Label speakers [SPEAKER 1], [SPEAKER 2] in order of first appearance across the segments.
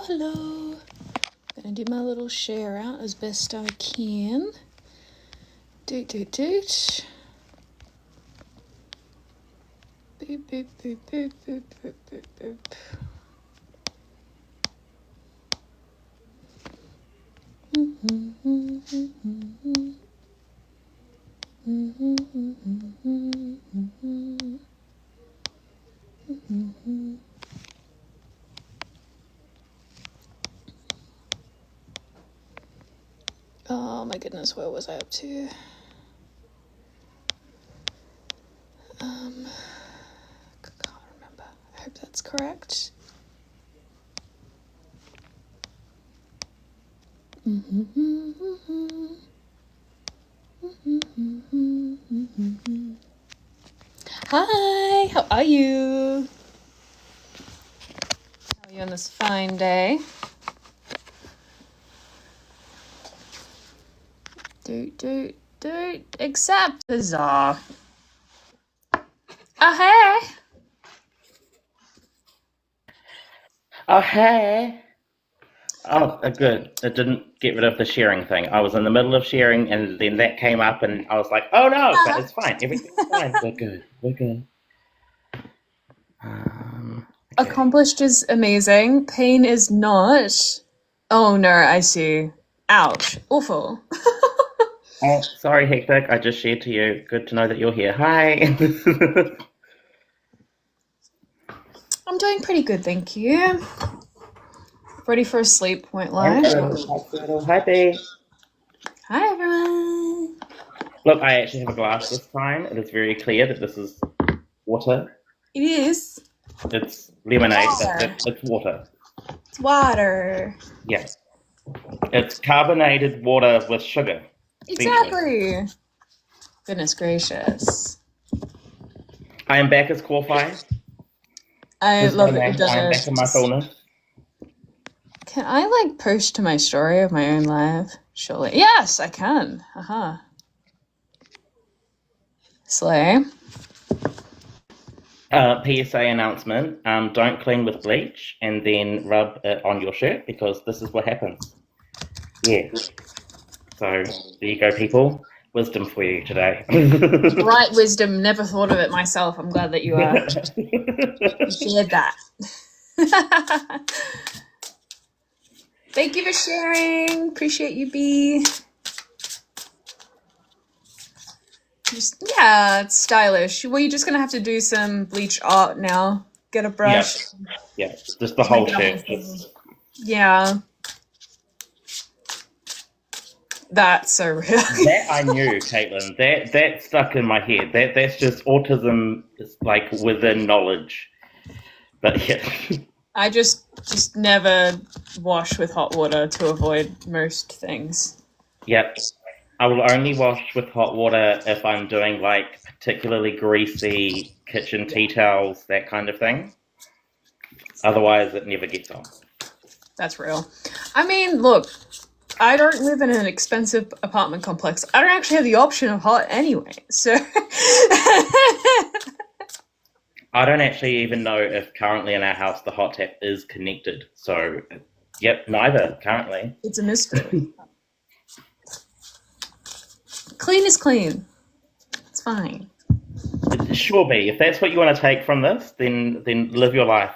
[SPEAKER 1] Hello. Gonna do my little share out as best I can. Doot. Boop, boop, boop, boop, boop, boop, boop, boop. Oh my goodness, what was I up to? Can't remember. I hope that's correct. Hi, how are you? How are you on this fine day? Doot, accept. Huzzah. Oh, hey.
[SPEAKER 2] Oh, hey. Oh, good. It didn't get rid of the sharing thing. I was in the middle of sharing, and then that came up, and I was like, oh, no, but it's fine. Everything's fine. We're good. Okay.
[SPEAKER 1] Accomplished is amazing. Pain is not. Oh, no, I see. Ouch. Awful.
[SPEAKER 2] Oh, sorry, Hectic. I just shared to you. Good to know that you're here. Hi.
[SPEAKER 1] I'm doing pretty good, thank you. Ready for a sleep, won't lie.
[SPEAKER 2] Hi, B.
[SPEAKER 1] Hi, everyone.
[SPEAKER 2] Look, I actually have a glass this time. It is very clear that this is water.
[SPEAKER 1] It is.
[SPEAKER 2] It's lemonade,
[SPEAKER 1] Water.
[SPEAKER 2] but it's water.
[SPEAKER 1] It's water.
[SPEAKER 2] Yeah. It's carbonated water with sugar.
[SPEAKER 1] Exactly. Goodness gracious.
[SPEAKER 2] I am back as Kowhai.
[SPEAKER 1] I love that you've
[SPEAKER 2] I am
[SPEAKER 1] done
[SPEAKER 2] back in my fullness.
[SPEAKER 1] Can I, like, post to my story of my own live? Surely. Yes, I can. Haha. Slay.
[SPEAKER 2] PSA announcement, don't clean with bleach and then rub it on your shirt because this is what happens. Yeah. So, there you go, people. Wisdom for you today.
[SPEAKER 1] Right wisdom. Never thought of it myself. I'm glad that you shared that. Thank you for sharing. Appreciate you, B. Yeah, it's stylish. Well, you're just going to have to do some bleach art now. Get a brush.
[SPEAKER 2] Yeah, just the whole shirt.
[SPEAKER 1] Yeah. That's so real.
[SPEAKER 2] That I knew, Caitlin. That stuck in my head. That's just autism, is like within knowledge. But yeah.
[SPEAKER 1] I just never wash with hot water to avoid most things.
[SPEAKER 2] Yep. I will only wash with hot water if I'm doing like particularly greasy kitchen tea towels, that kind of thing. Otherwise, it never gets on.
[SPEAKER 1] That's real. I mean, look, I don't live in an expensive apartment complex. I don't actually have the option of hot anyway, so...
[SPEAKER 2] I don't actually even know if currently in our house the hot tap is connected. So, yep, neither currently.
[SPEAKER 1] It's a mystery. Clean is clean. It's fine.
[SPEAKER 2] Sure be. If that's what you want to take from this, then live your life.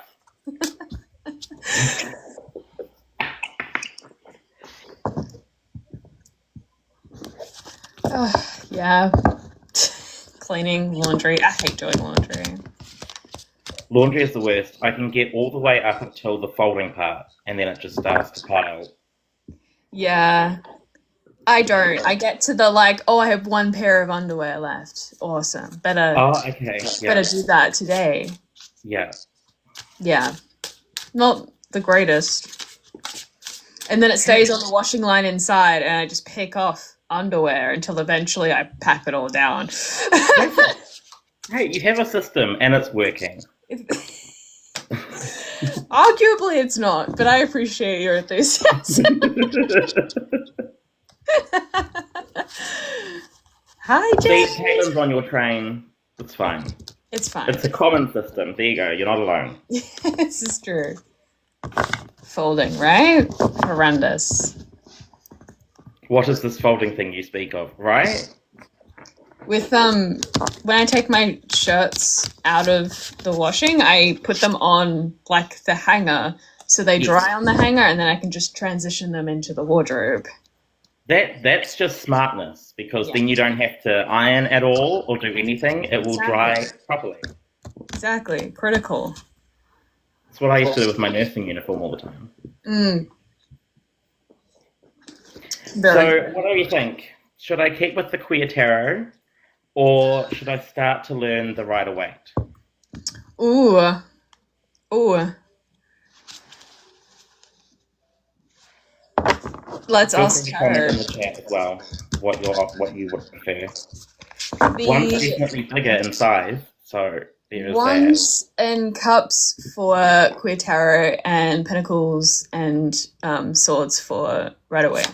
[SPEAKER 1] Yeah. Cleaning, laundry. I hate doing laundry.
[SPEAKER 2] Laundry is the worst. I can get all the way up until the folding part, and then it just starts to pile.
[SPEAKER 1] Yeah. I don't. I get to the like, oh, I have one pair of underwear left. Awesome. Better.
[SPEAKER 2] Oh, okay. Yeah.
[SPEAKER 1] Better do that today.
[SPEAKER 2] Yeah.
[SPEAKER 1] Yeah. Not the greatest. And then it stays on the washing line inside, and I just pick off underwear until eventually I pack it all down.
[SPEAKER 2] Hey, you have a system, and it's working.
[SPEAKER 1] Arguably, it's not, but I appreciate your enthusiasm. Hi, Jay.
[SPEAKER 2] See, Caitlin's on your train. It's fine.
[SPEAKER 1] It's fine.
[SPEAKER 2] It's a common system. There you go. You're not alone.
[SPEAKER 1] This is true. folding, right? Horrendous.
[SPEAKER 2] What is this folding thing you speak of, right?
[SPEAKER 1] With when I take my shirts out of the washing, I put them on like the hanger so they dry on the hanger, and then I can just transition them into the wardrobe.
[SPEAKER 2] That's just smartness, because then you don't have to iron at all or do anything. It will dry properly.
[SPEAKER 1] Exactly. Critical.
[SPEAKER 2] That's what I used to do with my nursing uniform all the time. So what do you think? Should I keep with the queer tarot, or should I start to learn the Rider-Waite?
[SPEAKER 1] Ooh. Let's ask her.
[SPEAKER 2] Comment in the chat as well what you would prefer. One's definitely bigger in size, so there's
[SPEAKER 1] Wands and cups for queer tarot, and pentacles and swords for Rider-Waite.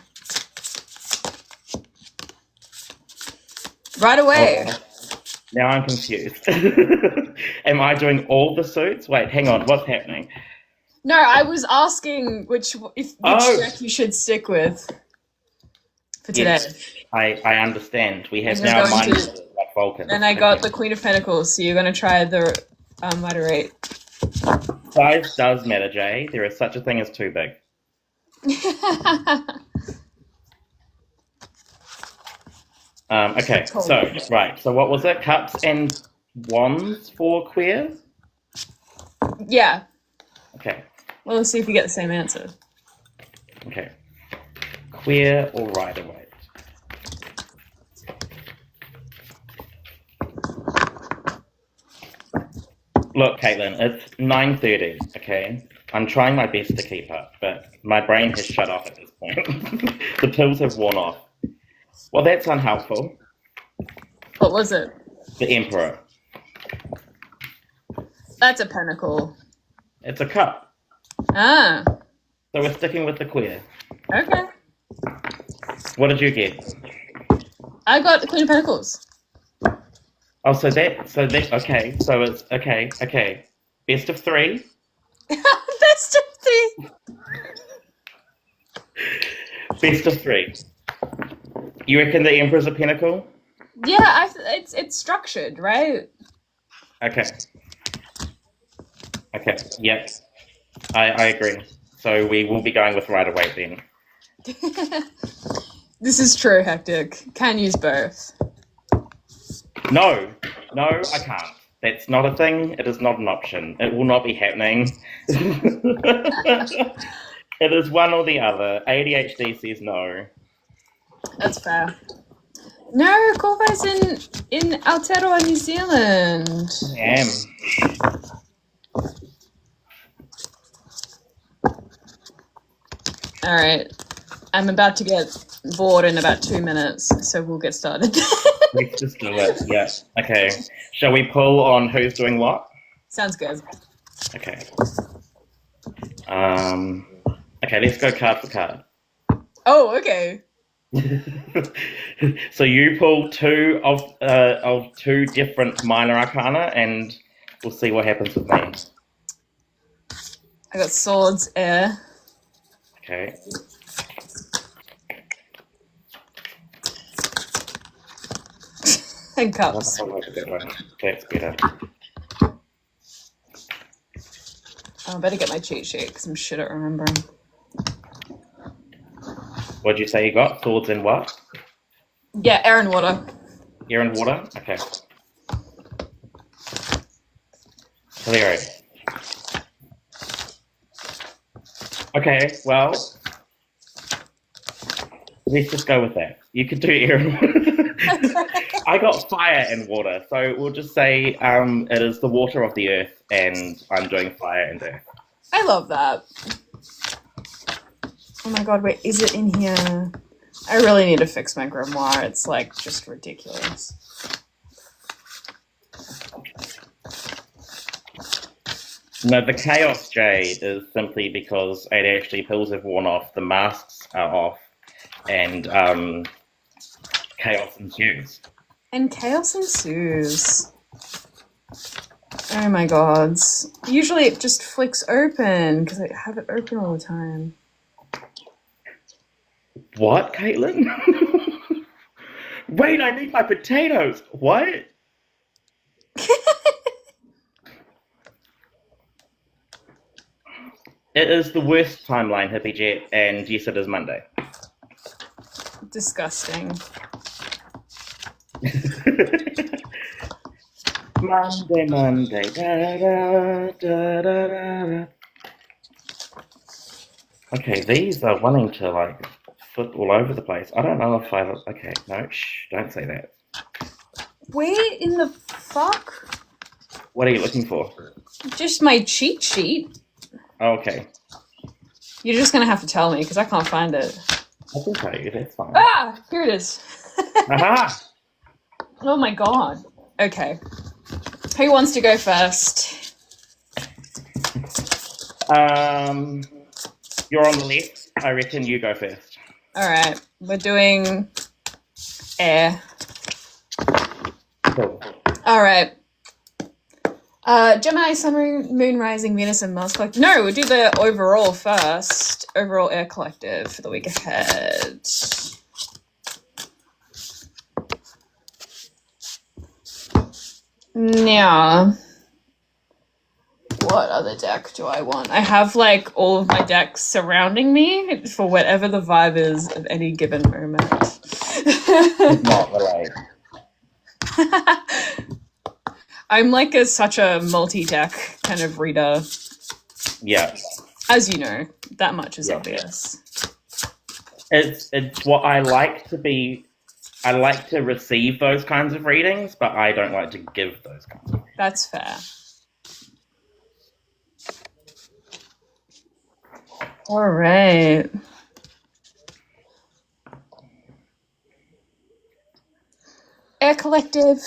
[SPEAKER 1] Right away.
[SPEAKER 2] Oh, now I'm confused. Am I doing all the suits? Wait, hang on. What's happening?
[SPEAKER 1] No, I was asking which deck you should stick with for today.
[SPEAKER 2] Yes, I understand. We have now minds like Vulcan.
[SPEAKER 1] And I got the Queen of Pentacles, so you're going to try the Rider-Waite.
[SPEAKER 2] Size does matter, Jay. There is such a thing as too big. Okay, so what was it? Cups and wands for queer?
[SPEAKER 1] Yeah.
[SPEAKER 2] Okay.
[SPEAKER 1] Well, let's see if we get the same answer.
[SPEAKER 2] Okay. Queer or Rider-Waite? Look, Caitlin, it's 9:30, okay? I'm trying my best to keep up, but my brain has shut off at this point. The pills have worn off. Well, that's unhelpful.
[SPEAKER 1] What was it?
[SPEAKER 2] The Emperor.
[SPEAKER 1] That's a pentacle.
[SPEAKER 2] It's a cup.
[SPEAKER 1] Ah.
[SPEAKER 2] So we're sticking with the queer.
[SPEAKER 1] Okay.
[SPEAKER 2] What did you get?
[SPEAKER 1] I got the Queen of Pentacles.
[SPEAKER 2] Oh, so it's okay. Best of three?
[SPEAKER 1] Best of three.
[SPEAKER 2] Best of three. You reckon the Emperor's a pinnacle?
[SPEAKER 1] Yeah, it's structured, right?
[SPEAKER 2] Okay. Yep. I agree. So we will be going with Rider-Waite then.
[SPEAKER 1] This is true, Hectic. Can use both.
[SPEAKER 2] No, I can't. That's not a thing. It is not an option. It will not be happening. It is one or the other. ADHD says no.
[SPEAKER 1] That's fair. No, Kowhai's in Aotearoa, New Zealand.
[SPEAKER 2] I am.
[SPEAKER 1] All right. I'm about to get bored in about 2 minutes, so we'll get started.
[SPEAKER 2] Let's just do it. Yeah. Okay. Shall we pull on who's doing what?
[SPEAKER 1] Sounds good.
[SPEAKER 2] Okay. Okay, let's go card for card.
[SPEAKER 1] Oh, okay.
[SPEAKER 2] So you pull two of two different minor arcana, and we'll see what happens with me.
[SPEAKER 1] I got swords, air.
[SPEAKER 2] Okay.
[SPEAKER 1] And cups.
[SPEAKER 2] That's better.
[SPEAKER 1] Oh, I better get my cheat sheet because I'm shit at remembering.
[SPEAKER 2] What'd you say you got? Swords and what?
[SPEAKER 1] Yeah, air and water.
[SPEAKER 2] Air and water? Okay. Clear. Okay, well, let's just go with that. You could do air and water. I got fire and water, so we'll just say it is the water of the earth, and I'm doing fire and earth.
[SPEAKER 1] I love that. Oh my god, wait, is it in here? I really need to fix my grimoire. It's like just ridiculous.
[SPEAKER 2] No, the chaos jade is simply because ADHD pills have worn off, the masks are off, and chaos ensues.
[SPEAKER 1] And chaos ensues. Oh my god. Usually it just flicks open because I have it open all the time.
[SPEAKER 2] What, Caitlin? Wait, I need my potatoes. What? It is the worst timeline, Hippie Jet, and yes, it is Monday.
[SPEAKER 1] Disgusting.
[SPEAKER 2] Monday, da, da, da, da, da. Okay, these are wanting to, like, fit all over the place. I don't know if I... Okay, no, shh, don't say that.
[SPEAKER 1] Where in the fuck?
[SPEAKER 2] What are you looking for?
[SPEAKER 1] Just my cheat sheet.
[SPEAKER 2] Oh, okay.
[SPEAKER 1] You're just gonna have to tell me because I can't find it.
[SPEAKER 2] I can tell you, that's fine.
[SPEAKER 1] Ah! Here it is.
[SPEAKER 2] Aha!
[SPEAKER 1] Oh my god. Okay. Who wants to go first?
[SPEAKER 2] You're on the left. I reckon you go first.
[SPEAKER 1] Alright. We're doing air.
[SPEAKER 2] Cool.
[SPEAKER 1] Alright. Gemini, Sun, Moon, Rising, Venus, and Mars Collective. No, we'll do the overall first. Overall air collective for the week ahead. Now, what other deck do I want? I have like all of my decks surrounding me for whatever the vibe is of any given moment.
[SPEAKER 2] Not relate.
[SPEAKER 1] I'm like such a multi-deck kind of reader.
[SPEAKER 2] Yeah.
[SPEAKER 1] As you know, that much is obvious.
[SPEAKER 2] It's what I like to be. I like to receive those kinds of readings, but I don't like to give those kinds of readings.
[SPEAKER 1] That's fair. All right. Air Collective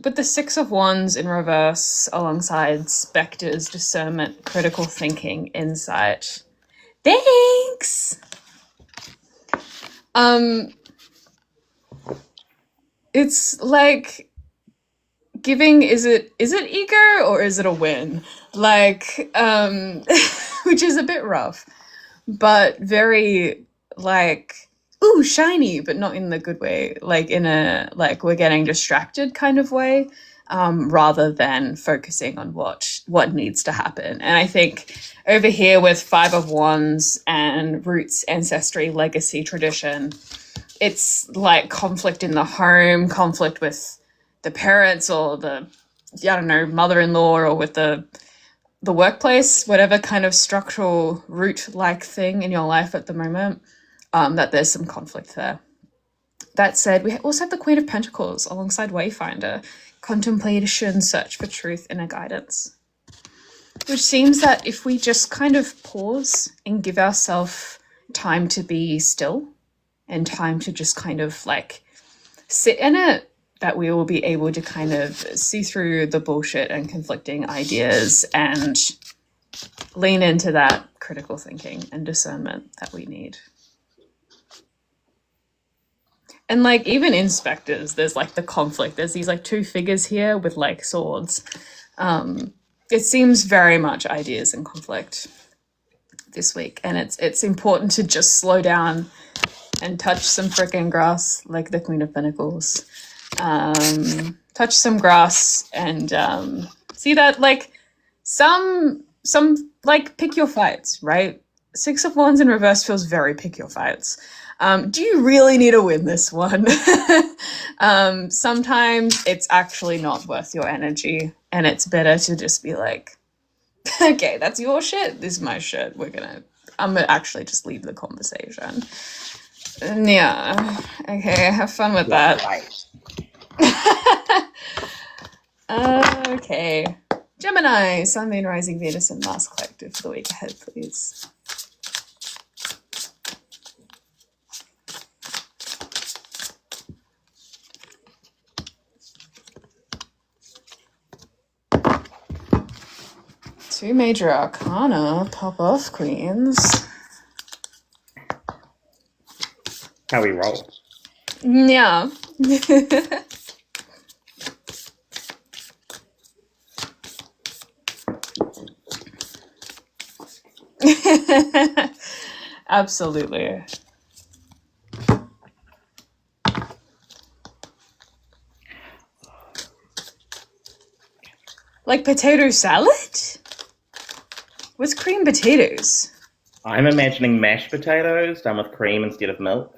[SPEAKER 1] with the Six of Wands in reverse alongside Spectre's discernment, critical thinking, insight. Thanks! It's like giving, is it ego or is it a win? Like, which is a bit rough, but very like, ooh, shiny, but not in the good way, like in a, like we're getting distracted kind of way, rather than focusing on what needs to happen. And I think over here with Five of Wands and roots, ancestry, legacy, tradition, it's like conflict in the home, conflict with the parents or the, I don't know, mother-in-law, or with the workplace, whatever kind of structural root-like thing in your life at the moment, that there's some conflict there. That said, we also have the Queen of Pentacles alongside Wayfinder, contemplation, search for truth, inner guidance. Which seems that if we just kind of pause and give ourselves time to be still and time to just kind of like sit in it, that we will be able to kind of see through the bullshit and conflicting ideas and lean into that critical thinking and discernment that we need. And like even in Spectres, there's like the conflict. There's these like two figures here with like swords. It seems very much ideas and conflict this week. And it's important to just slow down and touch some frickin' grass, like the Queen of Pentacles. Touch some grass and see that like some like pick your fights, right? Six of Wands in reverse feels very pick your fights. Do you really need to win this one? Sometimes it's actually not worth your energy, and it's better to just be like, okay, that's your shit, this is my shit, I'm gonna actually just leave the conversation. Yeah, okay, have fun with that. Okay, Gemini, Sun, Moon, Rising, Venus, and Mars Collective for the week ahead, please. Two major arcana, pop off, queens.
[SPEAKER 2] How we roll.
[SPEAKER 1] Yeah. Absolutely. Like potato salad? With cream potatoes?
[SPEAKER 2] I'm imagining mashed potatoes done with cream instead of milk.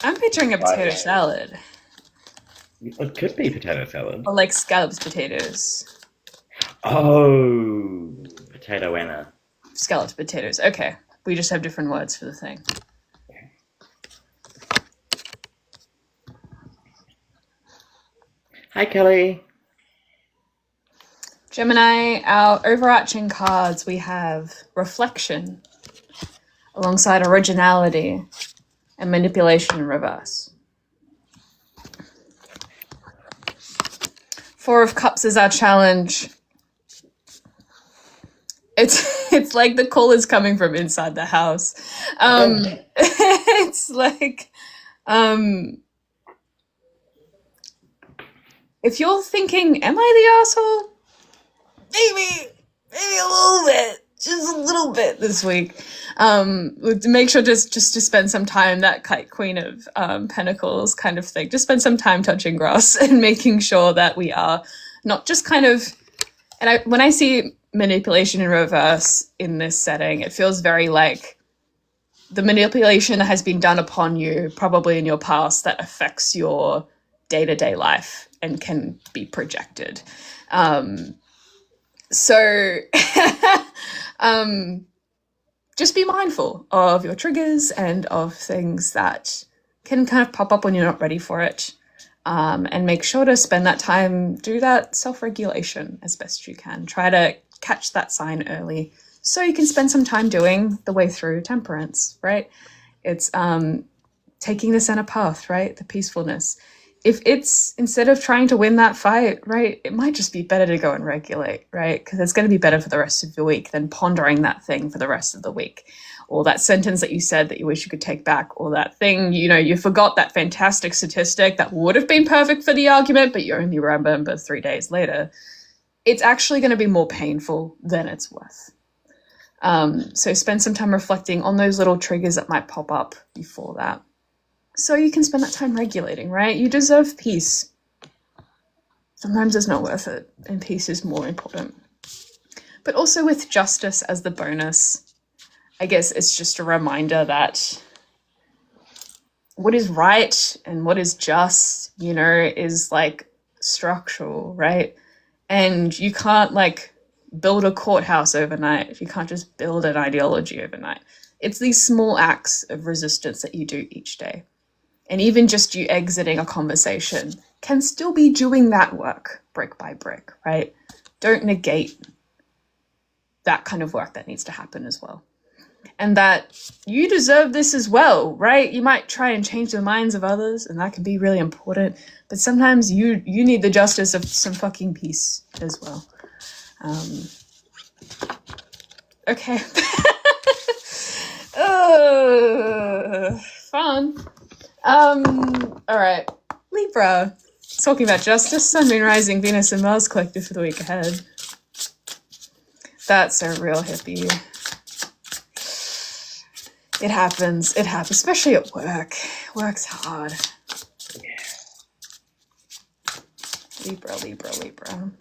[SPEAKER 1] I'm picturing a potato salad.
[SPEAKER 2] It could be potato salad.
[SPEAKER 1] Or like scalloped potatoes.
[SPEAKER 2] Oh, potato Anna.
[SPEAKER 1] Scalloped potatoes. Okay. We just have different words for the thing.
[SPEAKER 2] Hi, Kelly.
[SPEAKER 1] Gemini, our overarching cards, we have reflection alongside originality and manipulation in reverse. Four of Cups is our challenge. It's like the call is coming from inside the house. It's like if you're thinking, am I the asshole? Maybe a little bit, just a little bit this week. Make sure just to spend some time, that Queen of Pentacles kind of thing. Just spend some time touching grass and making sure that we are not just kind of. And when I see manipulation in reverse in this setting, it feels very like the manipulation that has been done upon you, probably in your past, that affects your day-to-day life and can be projected. So just be mindful of your triggers and of things that can kind of pop up when you're not ready for it. And make sure to spend that time, do that self-regulation as best you can. Try to catch that sign early so you can spend some time doing the way through temperance, right? It's taking the center path, right? The peacefulness. If it's, instead of trying to win that fight, right, it might just be better to go and regulate, right? Because it's going to be better for the rest of your week than pondering that thing for the rest of the week. Or that sentence that you said that you wish you could take back, or that thing, you forgot that fantastic statistic that would have been perfect for the argument, but you only remember 3 days later. It's actually going to be more painful than it's worth. So spend some time reflecting on those little triggers that might pop up before that. So you can spend that time regulating, right? You deserve peace. Sometimes it's not worth it, and peace is more important. But also with justice as the bonus, I guess it's just a reminder that what is right and what is just, is like structural, right? And you can't like build a courthouse overnight. You can't just build an ideology overnight. It's these small acts of resistance that you do each day. And even just you exiting a conversation can still be doing that work brick by brick, right? Don't negate that kind of work that needs to happen as well. And that you deserve this as well, right? You might try and change the minds of others, and that can be really important. But sometimes you need the justice of some fucking peace as well. Okay. Fun. All right. Libra. Talking about justice, Sun, Moon, Rising, Venus, and Mars collective for the week ahead. That's a real hippie. It happens, especially at work. Work's hard. Libra.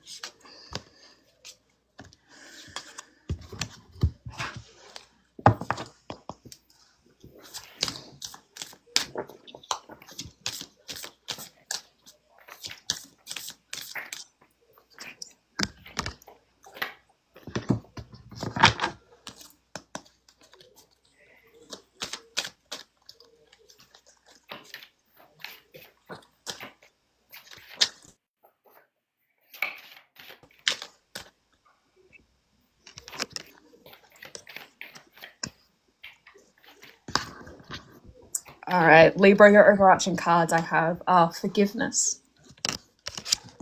[SPEAKER 1] All right, Libra, your overarching cards I have are forgiveness,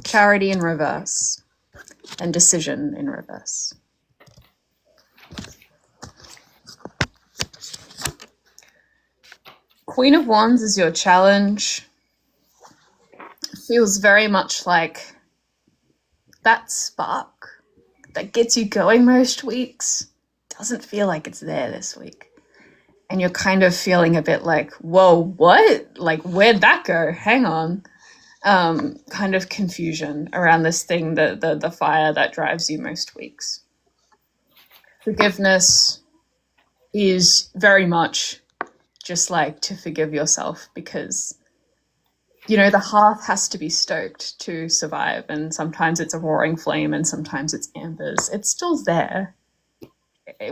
[SPEAKER 1] charity in reverse, and decision in reverse. Queen of Wands is your challenge. It feels very much like that spark that gets you going most weeks doesn't feel like it's there this week. And you're kind of feeling a bit like, whoa, what? Like, where'd that go? Hang on. Kind of confusion around this thing, the fire that drives you most weeks. Forgiveness is very much just like to forgive yourself, because, you know, the hearth has to be stoked to survive, and sometimes it's a roaring flame and sometimes it's embers. It's still there.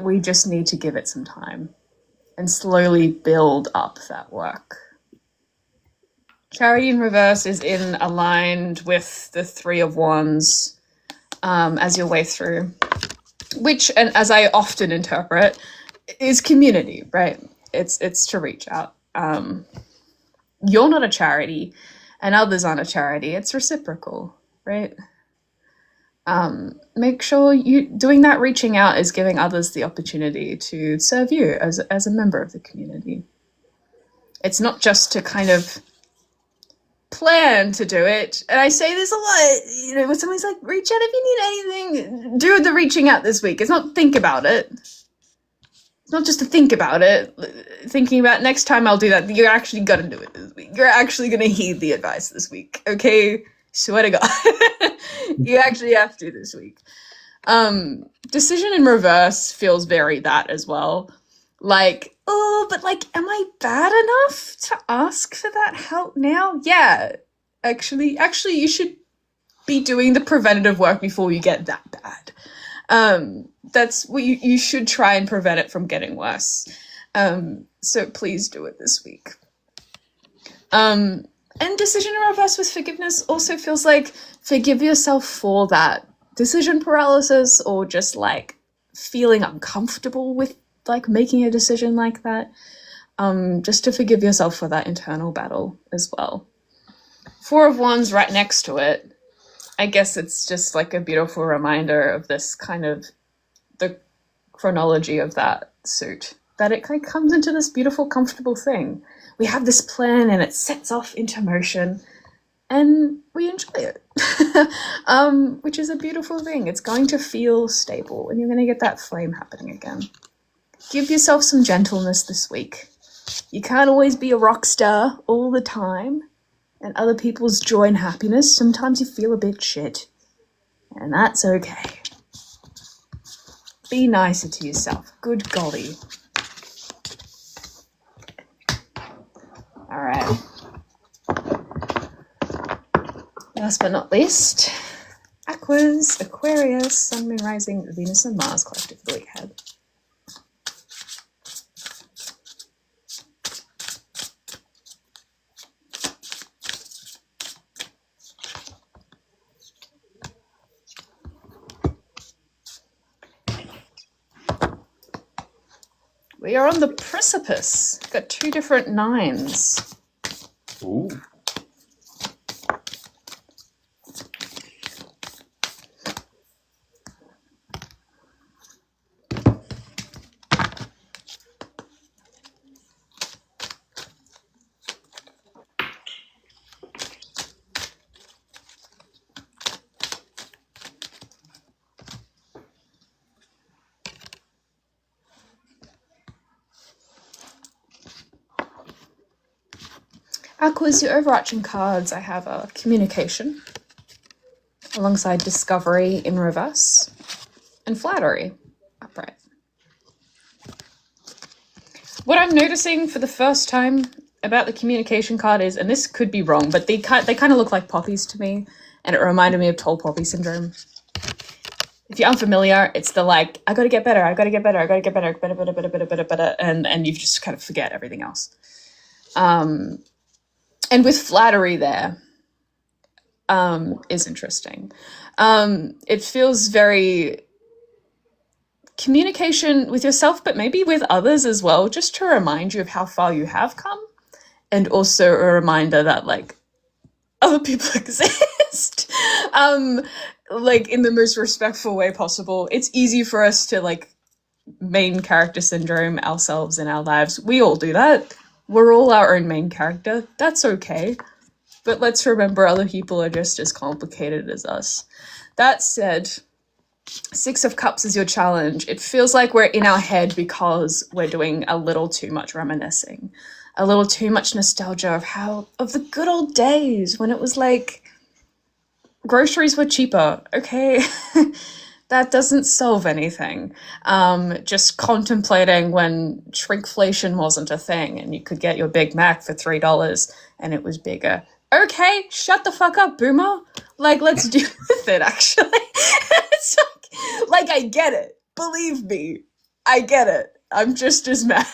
[SPEAKER 1] We just need to give it some time and slowly build up that work. Charity in reverse is aligned with the Three of Wands as your way through, which, and as I often interpret, is community, right? It's to reach out. You're not a charity and others aren't a charity. It's reciprocal, right? Make sure you doing that reaching out is giving others the opportunity to serve you as a member of the community. It's not just to kind of plan to do it. And I say this a lot, you know, when somebody's like, reach out if you need anything, do the reaching out this week. It's not think about it. It's not just to think about it, thinking about next time I'll do that. You're actually gonna do it this week. You're actually gonna heed the advice this week, okay? Swear to God. You actually have to this week. Decision in reverse feels very that as well. Like, oh, but like, am I bad enough to ask for that help now? Yeah, actually, you should be doing the preventative work before you get that bad. That's what you should try and prevent it from getting worse. So please do it this week. And decision in reverse with forgiveness also feels like forgive yourself for that decision paralysis, or just like feeling uncomfortable with like making a decision like that. Just to forgive yourself for that internal battle as well. Four of Wands right next to it. I guess it's just like a beautiful reminder of this kind of the chronology of that suit, that it kind of comes into this beautiful, comfortable thing. We have this plan and it sets off into motion and we enjoy it, which is a beautiful thing. It's going to feel stable and you're going to get that flame happening again. Give yourself some gentleness this week. You can't always be a rock star all the time, and other people's joy and happiness, sometimes you feel a bit shit, and that's okay. Be nicer to yourself. Good golly. All right. Last but not least, Aquas, Aquarius, Sun, Moon, Rising, Venus, and Mars collective for the week ahead. We are on the precipice. Got two different nines.
[SPEAKER 2] Ooh.
[SPEAKER 1] Aquas, your overarching cards, I have a communication, alongside discovery in reverse, and flattery upright. What I'm noticing for the first time about the communication card is, and this could be wrong, but they kind of look like poppies to me, and it reminded me of tall poppy syndrome. If you're unfamiliar, it's the like, I gotta get better, better, and you just kind of forget everything else. And with flattery there, is interesting. It feels very communication with yourself, but maybe with others as well, just to remind you of how far you have come. And also a reminder that like other people exist, like in the most respectful way possible. It's easy for us to like main character syndrome ourselves in our lives. We all do that. We're all our own main character. That's okay. But let's remember other people are just as complicated as us. That said, Six of Cups is your challenge. It feels like we're in our head because we're doing a little too much reminiscing, a little too much nostalgia of the good old days when it was like groceries were cheaper. Okay. That doesn't solve anything. Just contemplating when shrinkflation wasn't a thing and you could get your Big Mac for $3 and it was bigger. Okay, shut the fuck up, boomer. Like, let's deal with it, actually. It's like, I get it. Believe me, I get it. I'm just as mad.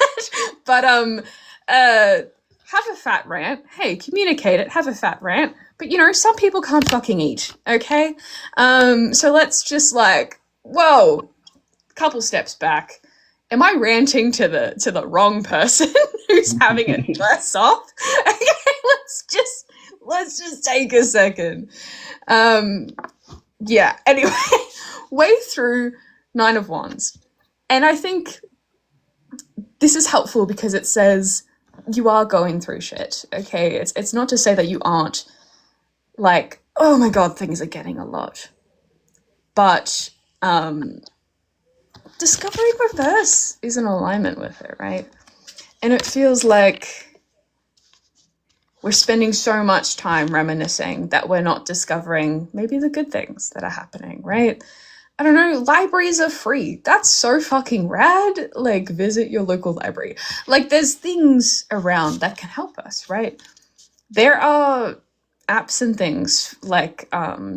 [SPEAKER 1] But, have a fat rant. Hey, communicate it. Have a fat rant. But, you know, some people can't fucking eat, okay? So let's just like, whoa, couple steps back. Am I ranting to the wrong person who's having it worse off? Okay, let's just take a second. Yeah, anyway, way through Nine of Wands. And I think this is helpful because it says you are going through shit, okay? It's not to say that you aren't like, oh my god, things are getting a lot. But Discovery Reverse is in alignment with it, right? And it feels like we're spending so much time reminiscing that we're not discovering maybe the good things that are happening, right? I don't know, libraries are free. That's so fucking rad. Like, visit your local library. Like, there's things around that can help us, right? There are apps and things like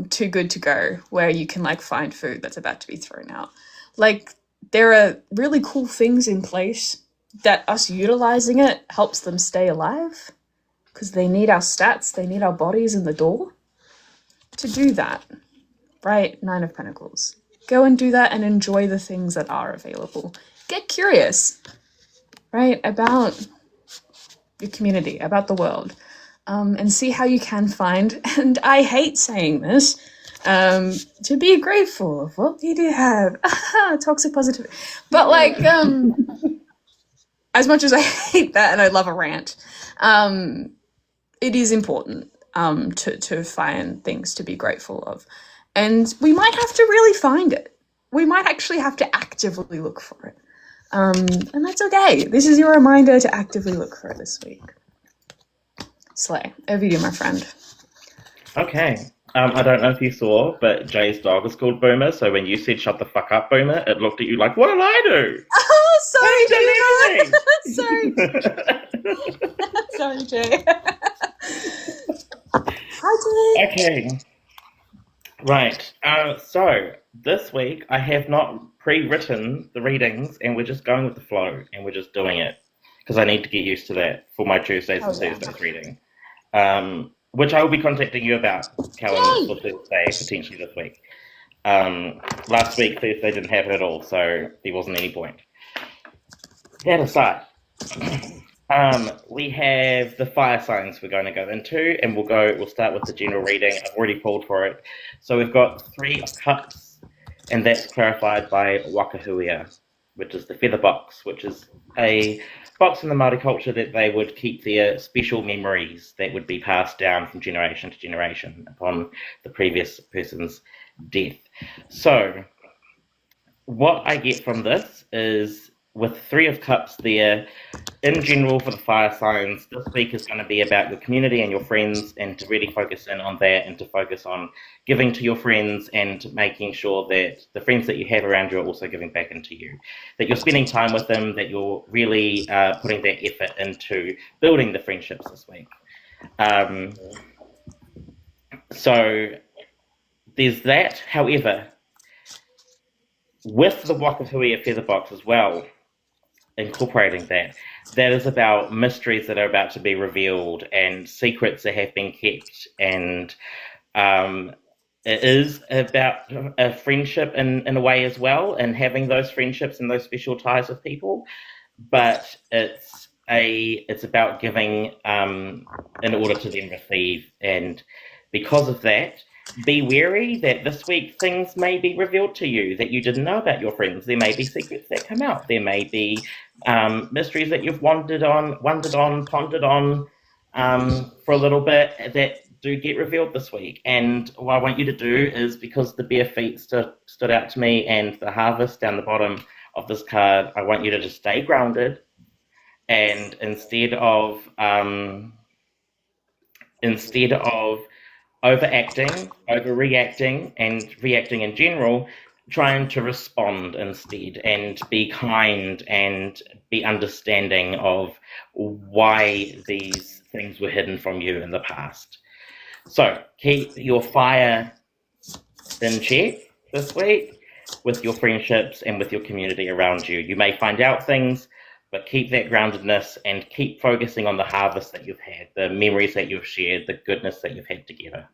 [SPEAKER 1] Too Good To Go where you can like find food that's about to be thrown out. Like, there are really cool things in place that us utilizing it helps them stay alive because they need our stats, they need our bodies in the door to do that, right? Nine of Pentacles. Go and do that and enjoy the things that are available. Get curious, right, about your community, about the world, and see how you can find, and I hate saying this, to be grateful of what we do have. Toxic positivity. But like, as much as I hate that and I love a rant, it is important to find things to be grateful of. And we might have to really find it. We might actually have to actively look for it. And that's okay. This is your reminder to actively look for it this week. Slay. Over to you, my friend.
[SPEAKER 2] Okay. I don't know if you saw, but Jay's dog is called Boomer, so when you said shut the fuck up, Boomer, it looked at you like, what did I do?
[SPEAKER 1] Oh, sorry, Boomer. Sorry. Sorry, Jay. Hi, Jay.
[SPEAKER 2] Okay. Right. So this week I have not pre-written the readings, and we're just going with the flow, and we're just doing it because I need to get used to that for my Tuesdays and Thursdays reading, which I will be contacting you about, Kellin, for Thursday potentially this week. Last week Thursday didn't happen at all, so there wasn't any point. That aside. We have the fire signs we're going to go into, and we'll start with the general reading. I've already pulled for it. So we've got 3 of Cups, and that's clarified by Wakahuia, which is the feather box, which is a box in the Māori culture that they would keep their special memories that would be passed down from generation to generation upon the previous person's death. So what I get from this is, with 3 of Cups there, in general for the fire signs, this week is going to be about your community and your friends, and to really focus in on that, and to focus on giving to your friends and making sure that the friends that you have around you are also giving back into you, that you're spending time with them, that you're really putting that effort into building the friendships this week. So there's that. However, with the Wakahuia feather box as well, incorporating that is about mysteries that are about to be revealed and secrets that have been kept, and it is about a friendship in a way as well, and having those friendships and those special ties with people, but it's about giving in order to then receive. And because of that, be wary that this week things may be revealed to you that you didn't know about your friends. There may be secrets that come out. There may be mysteries that you've pondered on for a little bit that do get revealed this week. And what I want you to do is, because the bare feet stood out to me and the harvest down the bottom of this card, I want you to just stay grounded, and instead of overacting, overreacting, and reacting in general, trying to respond instead and be kind and be understanding of why these things were hidden from you in the past. So keep your fire in check this week with your friendships and with your community around you. You may find out things, but keep that groundedness and keep focusing on the harvest that you've had, the memories that you've shared, the goodness that you've had together.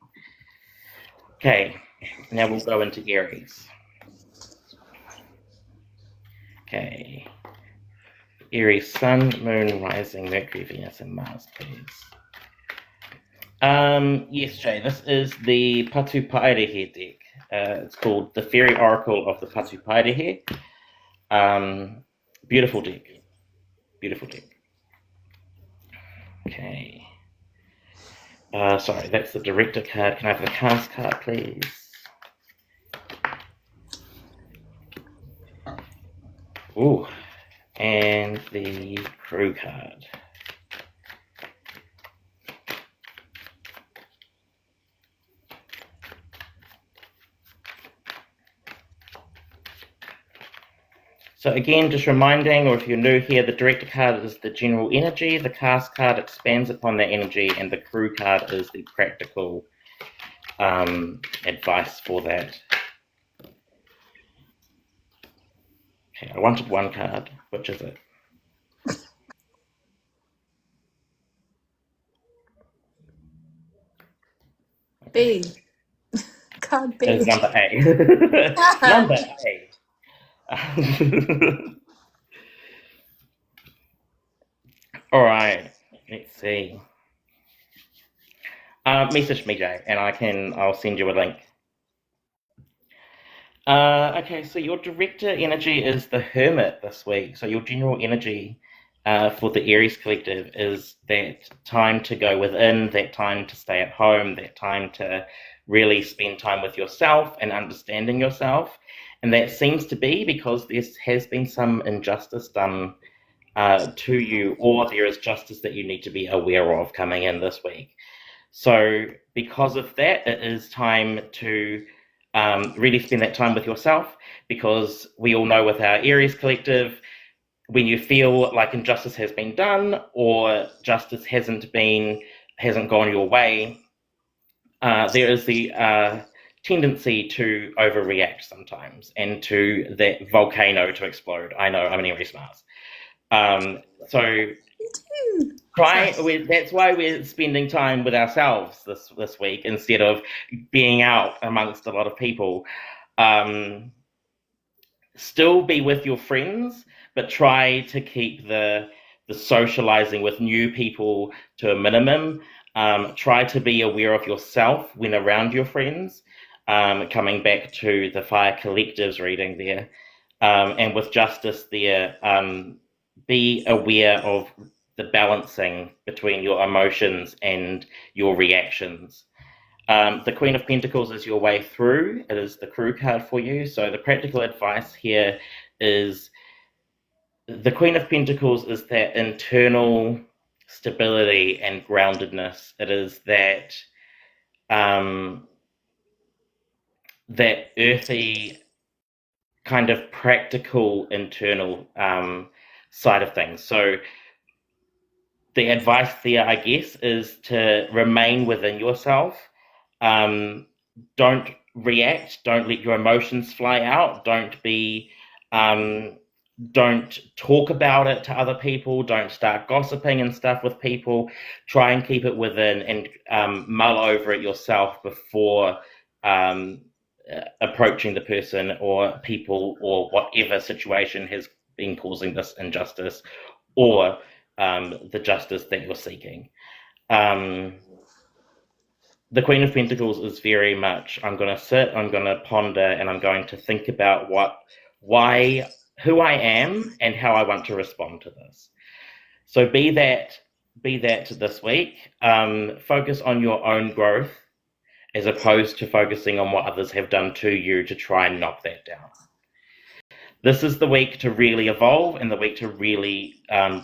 [SPEAKER 2] Okay, now we'll go into Aries. Okay. Aries, Sun, Moon, Rising, Mercury, Venus, and Mars, please. Yes, Jay, this is the Patu Paerehe deck. It's called the Fairy Oracle of the Patu Paerehe. Beautiful deck. Beautiful deck. Okay. Sorry, that's the Director card. Can I have the Cast card, please? Ooh, and the Crew card. So again, just reminding, or if you're new here, the Director card is the general energy, the Cast card expands upon that energy, and the Crew card is the practical advice for that. Okay, I wanted one card. Which is it?
[SPEAKER 1] B. Card B.
[SPEAKER 2] It's number A. Number A. All right, let's see. Message me, Jay, and I'll send you a link. Okay, so your Director energy is the Hermit this week. So your general energy for the Aries collective is that time to go within, that time to stay at home, that time to really spend time with yourself and understanding yourself. And that seems to be because there has been some injustice done to you, or there is justice that you need to be aware of coming in this week. So because of that, it is time to really spend that time with yourself, because we all know with our Aries collective, when you feel like injustice has been done or justice hasn't gone your way, there is the tendency to overreact sometimes and to that volcano to explode. I know, I'm an Aries Mars. So that's why we're spending time with ourselves this week instead of being out amongst a lot of people. Still be with your friends, but try to keep the socializing with new people to a minimum. Try to be aware of yourself when around your friends. Coming back to the Fire Collectives reading there, and with Justice there, be aware of the balancing between your emotions and your reactions. The Queen of Pentacles is your way through. It is the Crew card for you. So the practical advice here is the Queen of Pentacles is that internal stability and groundedness. It is that that earthy kind of practical internal side of things. So the advice there, I guess, is to remain within yourself. Don't react. Don't let your emotions fly out. Don't talk about it to other people. Don't start gossiping and stuff with people. Try and keep it within and mull over it yourself before approaching the person or people or whatever situation has been causing this injustice or the justice that you're seeking. The Queen of Pentacles is very much, I'm going to sit, I'm going to ponder, and I'm going to think about who I am and how I want to respond to this. So be that be that this week. Focus on your own growth as opposed to focusing on what others have done to you to try and knock that down. This is the week to really evolve and the week to really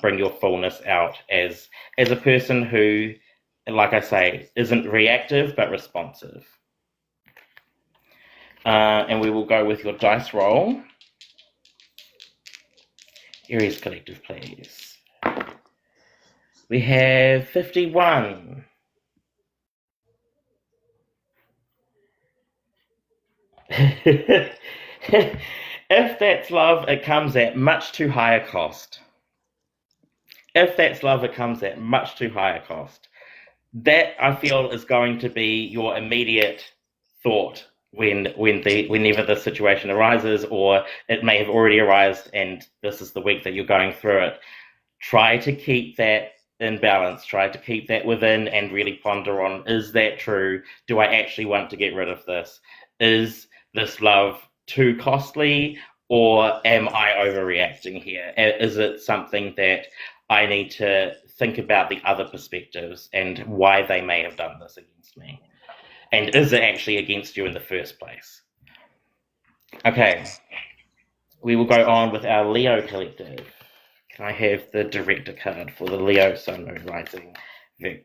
[SPEAKER 2] bring your fullness out as a person who, like I say, isn't reactive but responsive. And we will go with your dice roll. Aries Collective, please. We have 51. If that's love, it comes at much too high a cost. If that's love, it comes at much too high a cost. That, I feel, is going to be your immediate thought whenever the situation arises, or it may have already arisen and this is the week that you're going through it. Try to keep that in balance. Try to keep that within and really ponder on, is that true? Do I actually want to get rid of this? Is this love too costly, or am I overreacting here? Is it something that I need to think about the other perspectives and why they may have done this against me? And is it actually against you in the first place? Okay, we will go on with our Leo Collective. Can I have the director card for the Leo Sun, Moon, Rising,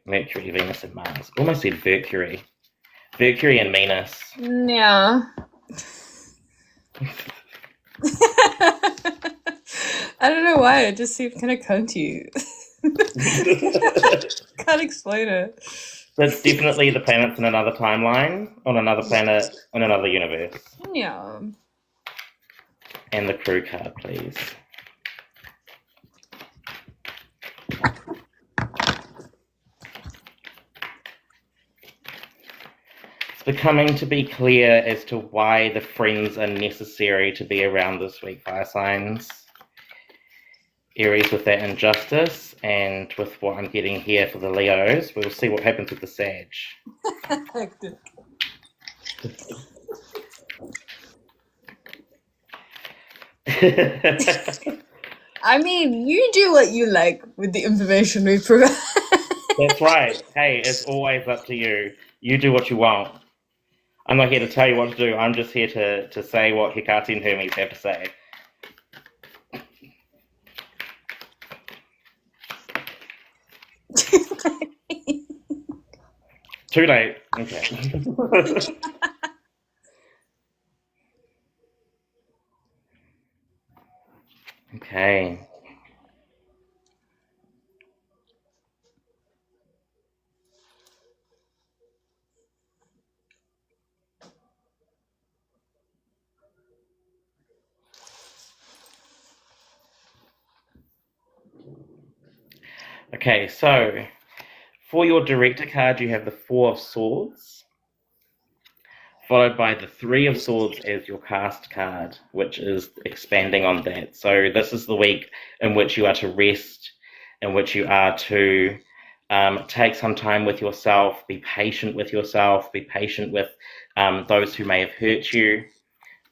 [SPEAKER 2] Mercury, Venus, and Mars? Almost said Mercury. Mercury and Venus.
[SPEAKER 1] Yeah. I don't know why, it just seemed kind of cunty. Can't explain it.
[SPEAKER 2] That's definitely the planets in another timeline, on another planet, in another universe.
[SPEAKER 1] Yeah.
[SPEAKER 2] And the crew card, please. It's becoming to be clear as to why the friends are necessary to be around this week, fire signs. Aries with that injustice, and with what I'm getting here for the Leos, we'll see what happens with the Sag.
[SPEAKER 1] I mean, you do what you like with the information we provide.
[SPEAKER 2] That's right. Hey, it's always up to you. You do what you want. I'm not here to tell you what to do. I'm just here to say what Hecate and Hermes have to say. Too late. Okay. Okay. Okay, so for your director card, you have the Four of Swords, followed by the Three of Swords as your cast card, which is expanding on that. So this is the week in which you are to rest, in which you are to take some time with yourself, be patient with yourself, be patient with those who may have hurt you.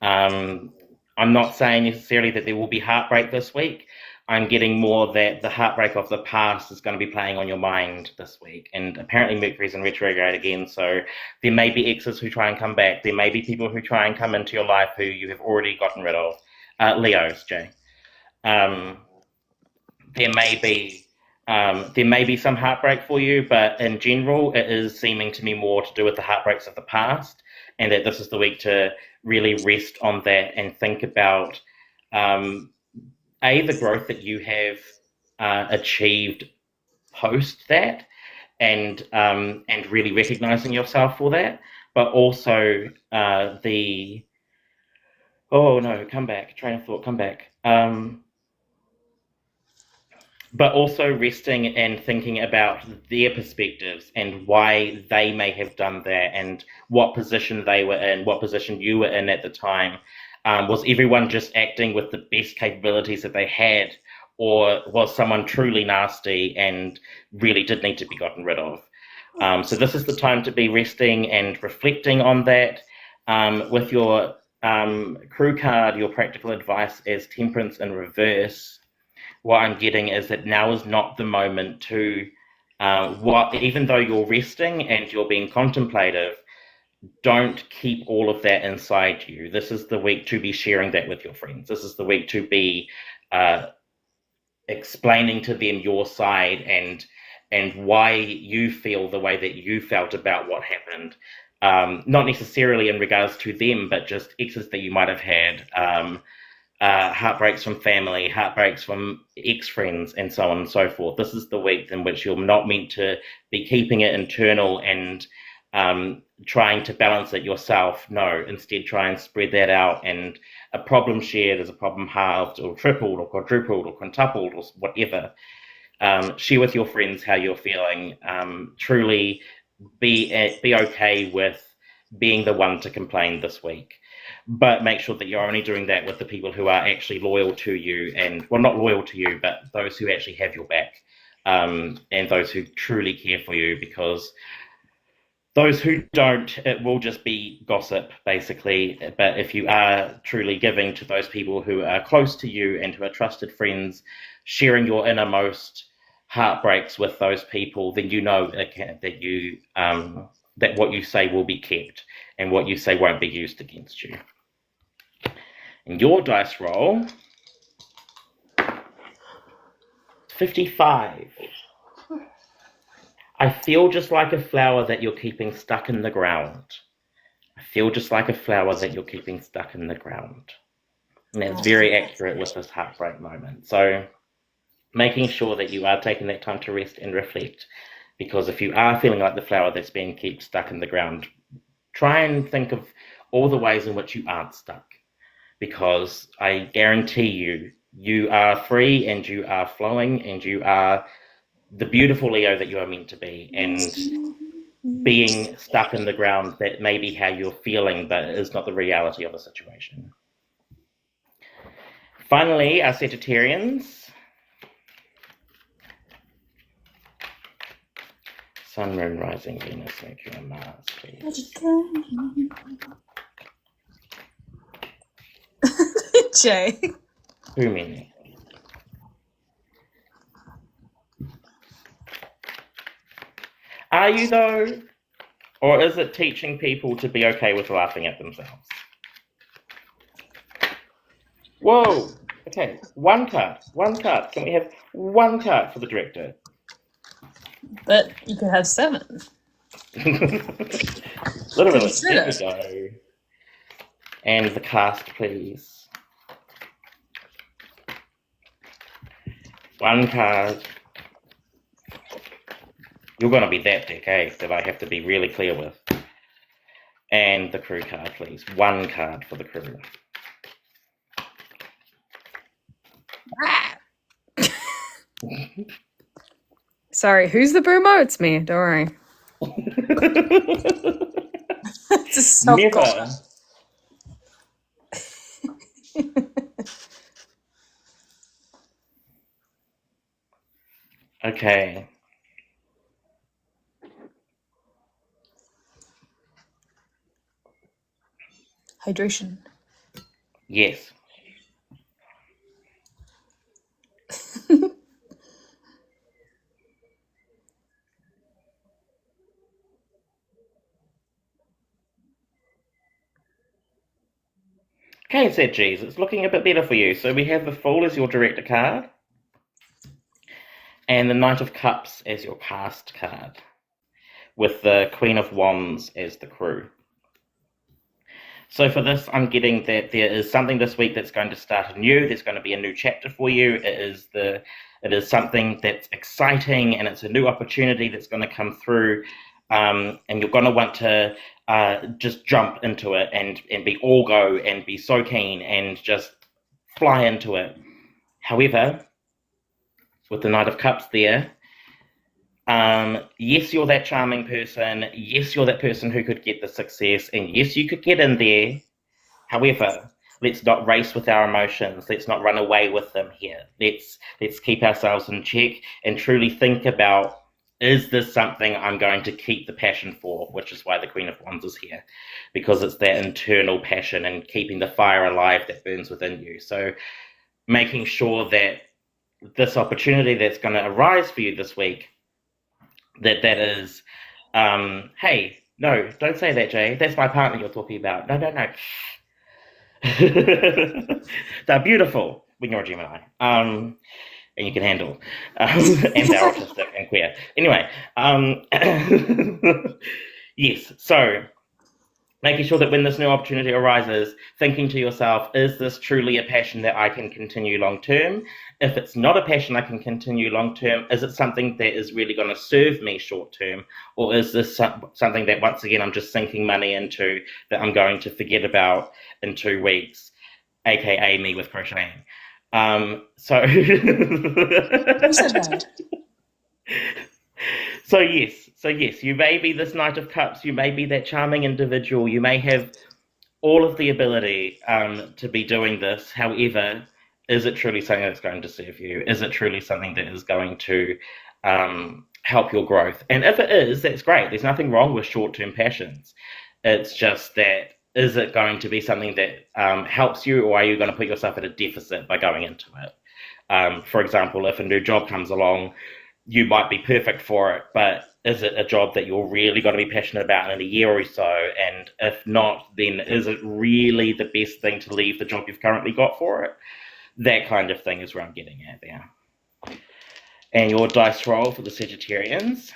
[SPEAKER 2] I'm not saying necessarily that there will be heartbreak this week. I'm getting more that the heartbreak of the past is going to be playing on your mind this week. And apparently Mercury's in retrograde again, so there may be exes who try and come back. There may be people who try and come into your life who you have already gotten rid of. Leos, Jay. There may be some heartbreak for you, but in general, it is seeming to me more to do with the heartbreaks of the past, and that this is the week to really rest on that and think about the growth that you have achieved post that, and really recognizing yourself for that, but also train of thought, come back. But also resting and thinking about their perspectives and why they may have done that and what position they were in, what position you were in at the time. Was everyone just acting with the best capabilities that they had, or was someone truly nasty and really did need to be gotten rid of? So this is the time to be resting and reflecting on that. With your crew card, your practical advice as Temperance in reverse, what I'm getting is that now is not the moment to Even though you're resting and you're being contemplative, don't keep all of that inside you. This is the week to be sharing that with your friends. This is the week to be explaining to them your side and why you feel the way that you felt about what happened. Not necessarily in regards to them, but just exes that you might have had, heartbreaks from family, heartbreaks from ex-friends, and so on and so forth. This is the week in which you're not meant to be keeping it internal and trying to balance it yourself. No, instead try and spread that out, and a problem shared is a problem halved or tripled or quadrupled or quintupled or whatever. Share with your friends how you're feeling. Truly be okay with being the one to complain this week, but make sure that you're only doing that with the people who are actually loyal to you, and well, not loyal to you, but those who actually have your back, and those who truly care for you, because those who don't, it will just be gossip, basically. But if you are truly giving to those people who are close to you and who are trusted friends, sharing your innermost heartbreaks with those people, then you know that what you say will be kept and what you say won't be used against you. And your dice roll, 55. I feel just like a flower that you're keeping stuck in the ground. I feel just like a flower that you're keeping stuck in the ground. And that's very accurate with this heartbreak moment. So making sure that you are taking that time to rest and reflect, because if you are feeling like the flower that's being kept stuck in the ground, try and think of all the ways in which you aren't stuck, because I guarantee you are free and you are flowing and you are the beautiful Leo that you are meant to be, and being stuck in the ground, that may be how you're feeling, but it is not the reality of the situation. Finally, our Sagittarians. Sun, Moon, Rising, Venus, Mercury, and Mars, please.
[SPEAKER 1] Jay.
[SPEAKER 2] Too many. Are you, though? Or is it teaching people to be okay with laughing at themselves? Whoa! Okay, one card. Can we have one card for the director?
[SPEAKER 1] But you could have 7.
[SPEAKER 2] Literally. There we go. And the cast, please. One card. You're going to be that deck, eh? That I have to be really clear with. And the crew card, please. One card for the crew.
[SPEAKER 1] Sorry, who's the boomer? It's me. Don't worry. It's a self-call.
[SPEAKER 2] Okay.
[SPEAKER 1] Hydration.
[SPEAKER 2] Yes. Okay, said G's. It's looking a bit better for you. So we have the Fool as your director card, and the Knight of Cups as your cast card, with the Queen of Wands as the crew. So for this, I'm getting that there is something this week that's going to start anew. There's going to be a new chapter for you. It is something that's exciting, and it's a new opportunity that's going to come through, and you're going to want to just jump into it and be all go and be so keen and just fly into it. However, with the Knight of Cups there, yes, you're that charming person. Yes, you're that person who could get the success, and yes, you could get in there. However, let's not race with our emotions. Let's not run away with them here. Let's keep ourselves in check and truly think about, is this something I'm going to keep the passion for? Which is why the Queen of Wands is here, because it's that internal passion and keeping the fire alive that burns within you. So making sure that this opportunity that's going to arise for you this week that is, hey, no, don't say that, Jay. That's my partner you're talking about. No, no, no. They're beautiful when you're a Gemini. And you can handle. And they're autistic and queer. Anyway, yes, so making sure that when this new opportunity arises, thinking to yourself, is this truly a passion that I can continue long term? If it's not a passion I can continue long term, is it something that is really going to serve me short term? Or is this something that, once again, I'm just sinking money into that I'm going to forget about in 2 weeks, aka me with crocheting? So,
[SPEAKER 1] Who said that?
[SPEAKER 2] so yes, you may be this Knight of Cups, you may be that charming individual, you may have all of the ability to be doing this. However, is it truly something that's going to serve you? Is it truly something that is going to help your growth? And if it is, that's great. There's nothing wrong with short-term passions. It's just that, is it going to be something that helps you, or are you going to put yourself at a deficit by going into it? For example, if a new job comes along, you might be perfect for it, but is it a job that you're really going to be passionate about in a year or so? And if not, then is it really the best thing to leave the job you've currently got for it? That kind of thing is where I'm getting at there. And your dice roll for the Sagittarians.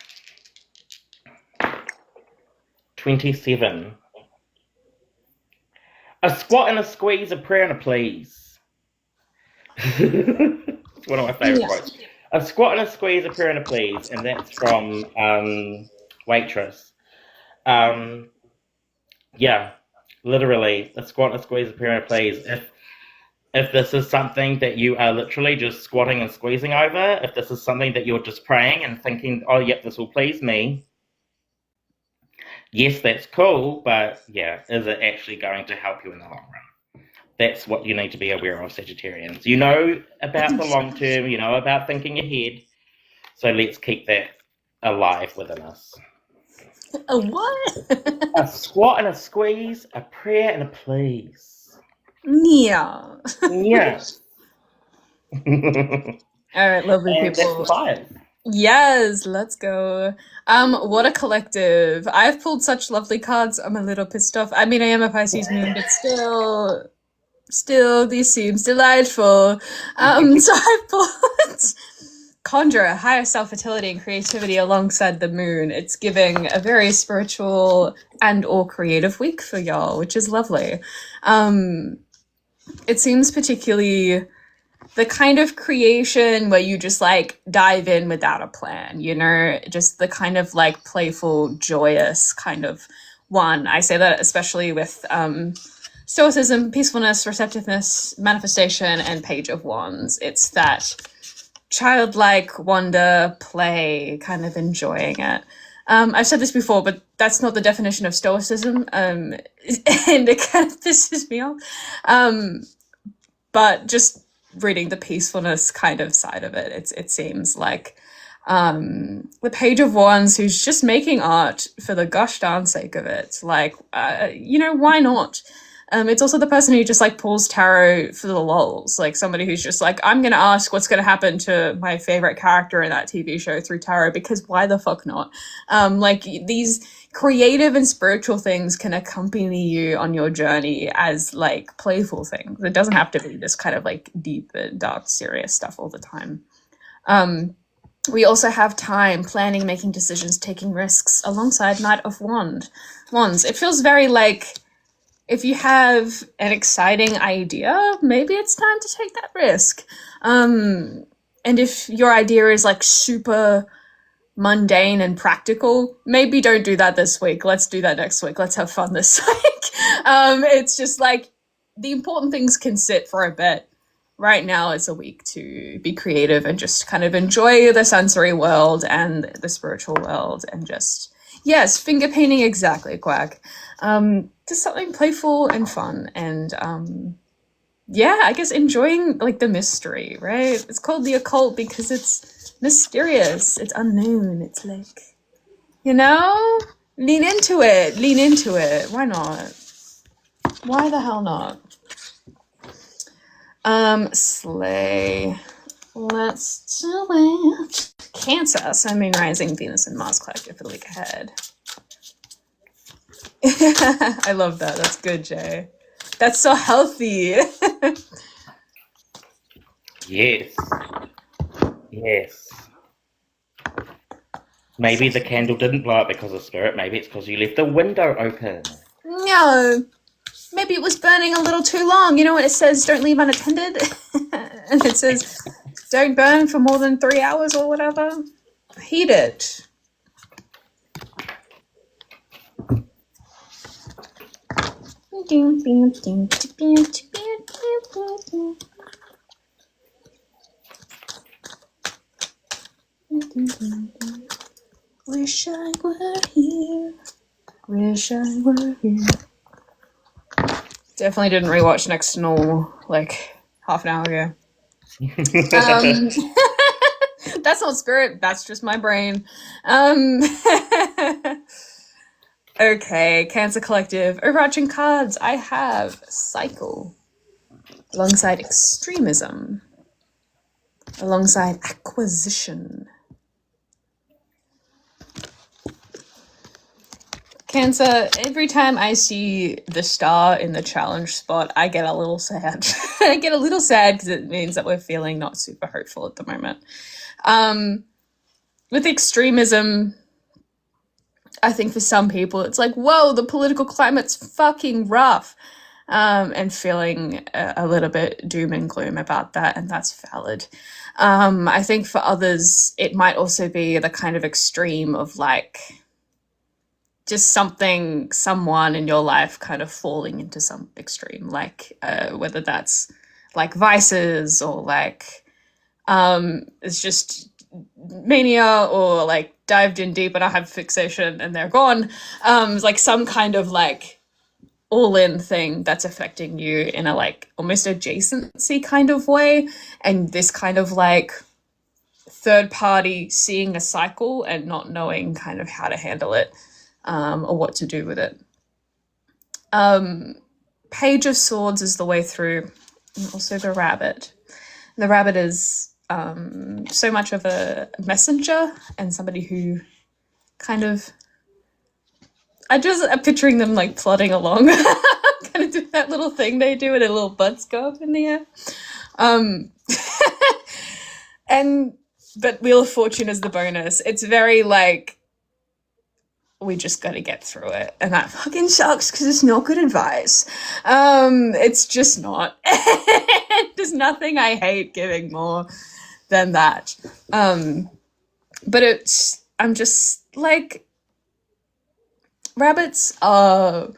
[SPEAKER 2] 27. A squat and a squeeze, a prayer and a please. It's one of my favourite quotes. A squat and a squeeze, a prayer and a please, and that's from Waitress. Yeah, literally, a squat and a squeeze, a prayer and a please. If this is something that you are literally just squatting and squeezing over, if this is something that you're just praying and thinking, oh, yep, this will please me, yes, that's cool, but yeah, is it actually going to help you in the long run? That's what you need to be aware of, Sagittarians. You know about the long term, you know about thinking ahead, so let's keep that alive within us.
[SPEAKER 1] A what?
[SPEAKER 2] A squat and a squeeze, a prayer and a please.
[SPEAKER 1] Yeah.
[SPEAKER 2] Yes.
[SPEAKER 1] All right, lovely
[SPEAKER 2] And
[SPEAKER 1] people.
[SPEAKER 2] that's the 5.
[SPEAKER 1] Yes, let's go. What a collective. I've pulled such lovely cards. I'm a little pissed off. I mean, I am a Pisces moon, but still, this seems delightful. So I pulled Conjurer, higher self-fertility and creativity alongside the moon. It's giving a very spiritual and or creative week for y'all, which is lovely. It seems particularly the kind of creation where you just like dive in without a plan, you know, just the kind of like playful, joyous kind of one. I say that especially with stoicism, peacefulness, receptiveness, manifestation, and Page of Wands. It's that childlike wonder, play, kind of enjoying it. I've said this before, but that's not the definition of stoicism, and it kind of pisses me off. But just reading the peacefulness kind of side of it, it seems like the Page of Wands, who's just making art for the gosh darn sake of it. Like, you know, why not? It's also the person who just like pulls tarot for the lols, like somebody who's just like, I'm gonna ask what's gonna happen to my favorite character in that TV show through tarot, because why the fuck not? Like, these creative and spiritual things can accompany you on your journey as like playful things. It doesn't have to be this kind of like deep and dark serious stuff all the time. We also have time, planning, making decisions, taking risks alongside Knight of Wands. It feels very like, if you have an exciting idea, maybe it's time to take that risk. And if your idea is like super mundane and practical, maybe don't do that this week. Let's do that next week. Let's have fun this week. It's just like the important things can sit for a bit. Right now it's a week to be creative and just kind of enjoy the sensory world and the spiritual world, and just, yes, finger painting, exactly, Quack. Just something playful and fun, and yeah, I guess enjoying like the mystery, right? It's called the occult because it's mysterious, it's unknown, it's like, you know, lean into it. Why not? Why the hell not? Slay. Let's do it. Cancer, Sun, Moon, Rising, Venus, and Mars collective for the week ahead. I love that. That's good, Jay. That's so healthy.
[SPEAKER 2] Yes. Yes. Maybe the candle didn't blow up because of spirit. Maybe it's because you left the window open.
[SPEAKER 1] No. Maybe it was burning a little too long. You know what it says? Don't leave unattended. And it says, don't burn for more than 3 hours or whatever. Heat it. Wish I were here. Wish I were here. Definitely didn't rewatch Next to Normal like half an hour ago. That's not spirit, that's just my brain. Okay, Cancer Collective. Overarching cards. I have Cycle. Alongside Extremism. Alongside Acquisition. Cancer, every time I see the star in the challenge spot, I get a little sad. I get a little sad because it means that we're feeling not super hopeful at the moment. With Extremism, I think for some people it's like, whoa, the political climate's fucking rough. And feeling a little bit doom and gloom about that, and that's valid. I think for others, it might also be the kind of extreme of like, just someone in your life kind of falling into some extreme, like whether that's like vices or like it's just mania or like dived in deep and I have fixation and they're gone. Like some kind of like all-in thing that's affecting you in a like almost adjacency kind of way, and this kind of like third party seeing a cycle and not knowing kind of how to handle it. Or what to do with it. Page of Swords is the way through, and also the Rabbit. The Rabbit is so much of a messenger and somebody who kind of, I'm picturing them like plodding along, kind of do that little thing they do with their little butts go up in the air. But Wheel of Fortune is the bonus. It's very like, we just got to get through it. And that fucking sucks because it's not good advice. It's just not. There's nothing I hate giving more than that. But I'm just like, rabbits are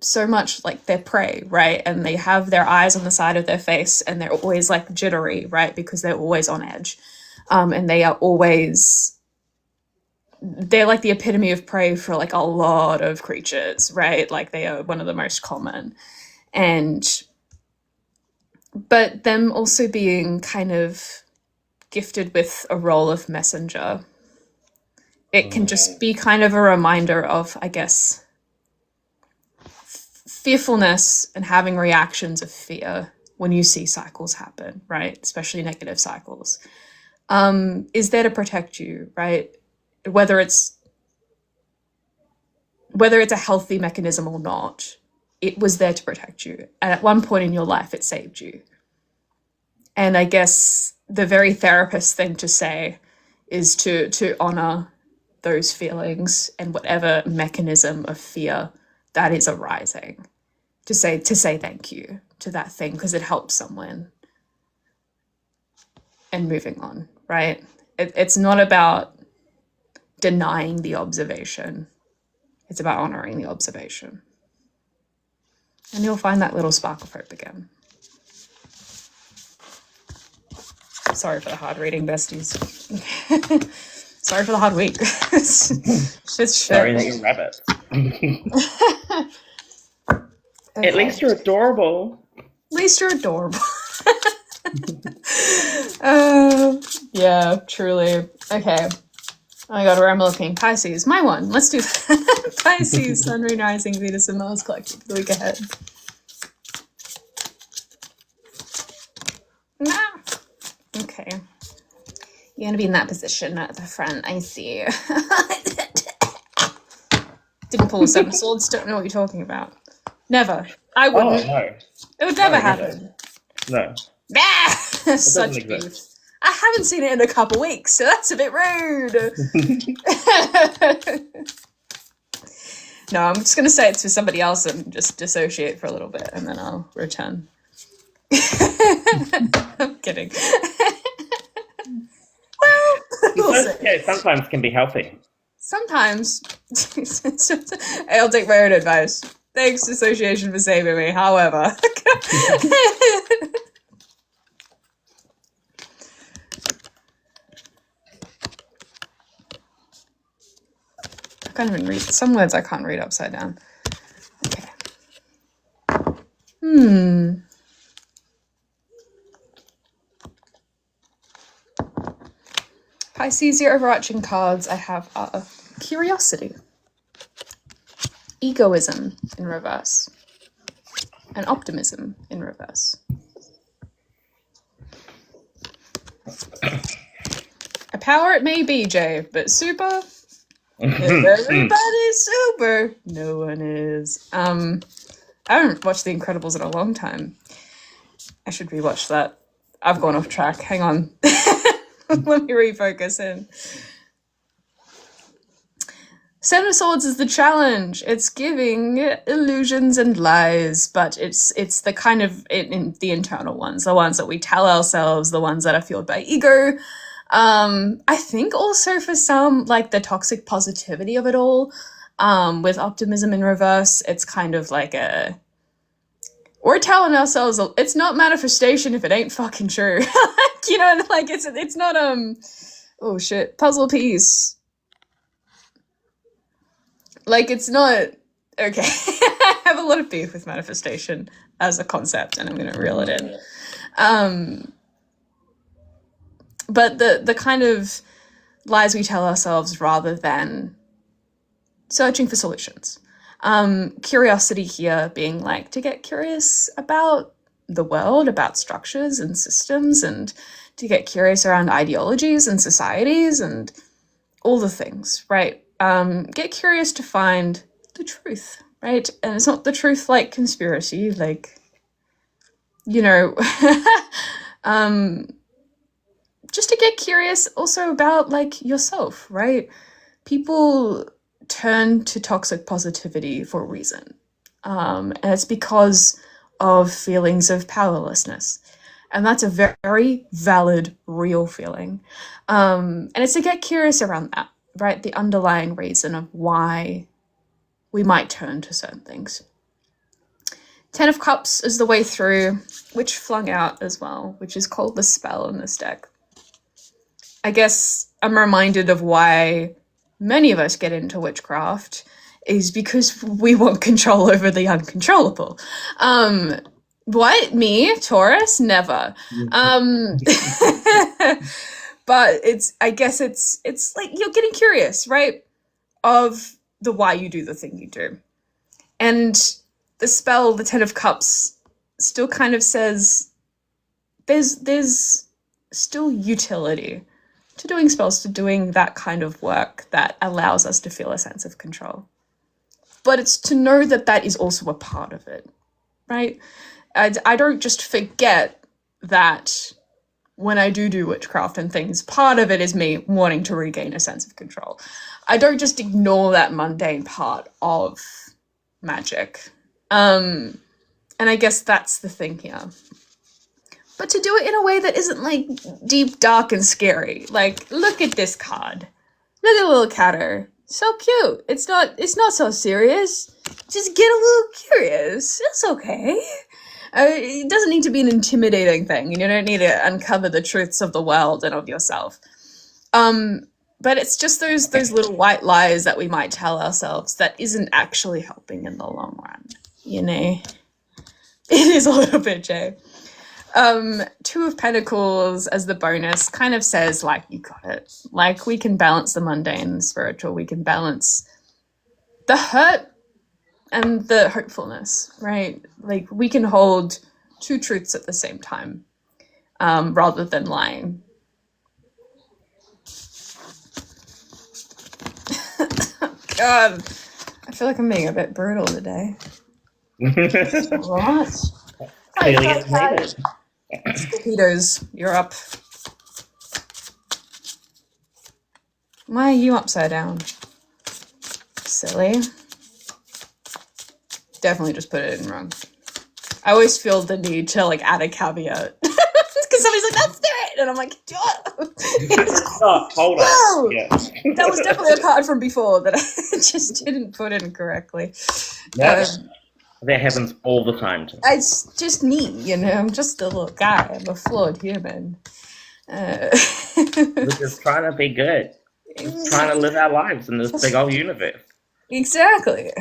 [SPEAKER 1] so much like they're prey, right? And they have their eyes on the side of their face and they're always like jittery, right? Because they're always on edge. And they are always, they're like the epitome of prey for like a lot of creatures, right? Like they are one of the most common. But them also being kind of gifted with a role of messenger, it can just be kind of a reminder of, I guess, fearfulness and having reactions of fear when you see cycles happen, right? Especially negative cycles. Is there to protect you, right? Whether it's a healthy mechanism or not, it was there to protect you. And at one point in your life, it saved you. And I guess the very therapist thing to say is to honor those feelings and whatever mechanism of fear that is arising. To say thank you to that thing because it helped someone. And moving on, right? It's not about denying the observation. It's about honoring the observation. And you'll find that little spark of hope again. Sorry for the hard reading, besties. Sorry for the hard week.
[SPEAKER 2] Sorry that you're rabbits. Okay. At least you're adorable.
[SPEAKER 1] Yeah, truly. Okay. Oh my god, where am I looking? Pisces, my one. Let's do that. Pisces, Sun, Moon, Rising, Venus, and Mars collective the week ahead. Okay. You're going to be in that position at the front. I see. Didn't pull a Seven of Swords. Don't know what you're talking about. Never. I wouldn't.
[SPEAKER 2] Oh, no.
[SPEAKER 1] It would never happen.
[SPEAKER 2] No.
[SPEAKER 1] Ah, such beef. I haven't seen it in a couple weeks, so that's a bit rude. No, I'm just going to say it's for somebody else and just dissociate for a little bit, and then I'll return. I'm kidding. Well,
[SPEAKER 2] yeah, sometimes can be healthy.
[SPEAKER 1] Sometimes. I'll take my own advice. Thanks, dissociation, for saving me. However. I can't even read. Some words I can't read upside down. Okay. Pisces, your overarching cards I have are curiosity, egoism in reverse, and optimism in reverse. A power it may be, Jay, but super? If everybody's super, no one is. I haven't watched The Incredibles in a long time. I should rewatch that. I've gone off track. Hang on. Let me refocus in. Seven of Swords is the challenge. It's giving illusions and lies, but it's the kind of in the internal ones, the ones that we tell ourselves, the ones that are fueled by ego. I think also for some, like the toxic positivity of it all, with optimism in reverse, it's kind of like we're telling ourselves it's not manifestation if it ain't fucking true. You know, like it's not oh shit, puzzle piece. Like it's not okay. I have a lot of beef with manifestation as a concept, and I'm gonna reel it in. But the kind of lies we tell ourselves rather than searching for solutions. Curiosity here being like to get curious about the world, about structures and systems, and to get curious around ideologies and societies and all the things, right? Get curious to find the truth, right? And it's not the truth like conspiracy, like, you know, just to get curious also about like yourself, right? People turn to toxic positivity for a reason. And it's because of feelings of powerlessness. And that's a very valid, real feeling. And it's to get curious around that, right? The underlying reason of why we might turn to certain things. 10 of Cups is the way through, which flung out as well, which is called the spell in this deck. I guess I'm reminded of why many of us get into witchcraft is because we want control over the uncontrollable. What? Me? Taurus? Never. But I guess it's like you're getting curious, right? Of the why you do the thing you do. And the spell, the 10 of Cups, still kind of says there's still utility to doing spells, to doing that kind of work that allows us to feel a sense of control. But it's to know that that is also a part of it, right? I don't just forget that when I do witchcraft and things, part of it is me wanting to regain a sense of control. I don't just ignore that mundane part of magic. And I guess that's the thing here. But to do it in a way that isn't like deep, dark, and scary. Like, look at this card. Look at little catter. So cute. It's not so serious. Just get a little curious. It's okay. It doesn't need to be an intimidating thing. You don't need to uncover the truths of the world and of yourself. But it's just those little white lies that we might tell ourselves that isn't actually helping in the long run. You know? It is a little bit, Jay. 2 of Pentacles as the bonus kind of says, like, you got it. Like, we can balance the mundane and spiritual. We can balance the hurt and the hopefulness, right? Like, we can hold 2 truths at the same time, rather than lying. God. I feel like I'm being a bit brutal today. Right.
[SPEAKER 2] Clearly it's needed.
[SPEAKER 1] Scorpitos, you're up. Why are you upside down? Silly. Definitely just put it in wrong. I always feel the need to like add a caveat. Because somebody's like, that's it! And I'm like,
[SPEAKER 2] Oh, hold on. Yeah.
[SPEAKER 1] That was definitely a card from before that I just didn't put in correctly.
[SPEAKER 2] That happens all the time to me.
[SPEAKER 1] It's just me, you know. I'm just a little guy. I'm a flawed human.
[SPEAKER 2] We're just trying to be good. Just trying to live our lives in this big old universe.
[SPEAKER 1] Exactly.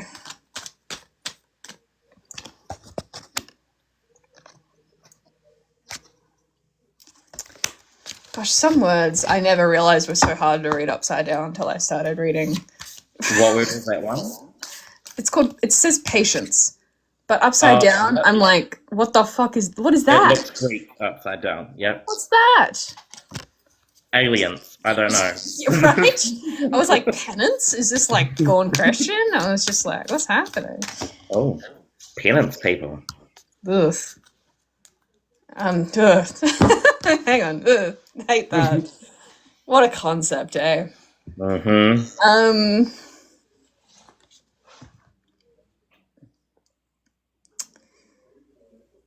[SPEAKER 1] Gosh, some words I never realized were so hard to read upside down until I started reading.
[SPEAKER 2] What word was that one?
[SPEAKER 1] It says patience, but upside down,
[SPEAKER 2] yep.
[SPEAKER 1] I'm like, what the fuck what is
[SPEAKER 2] It
[SPEAKER 1] that?
[SPEAKER 2] looks Greek upside down, yeah.
[SPEAKER 1] What's that?
[SPEAKER 2] Aliens, I don't know.
[SPEAKER 1] Right? I was like, penance? Is this like gone Christian? I was just like, what's happening?
[SPEAKER 2] Oh, penance people.
[SPEAKER 1] Ugh. Ugh. Hang on. Ugh. I hate that. What a concept, eh?
[SPEAKER 2] Mm-hmm.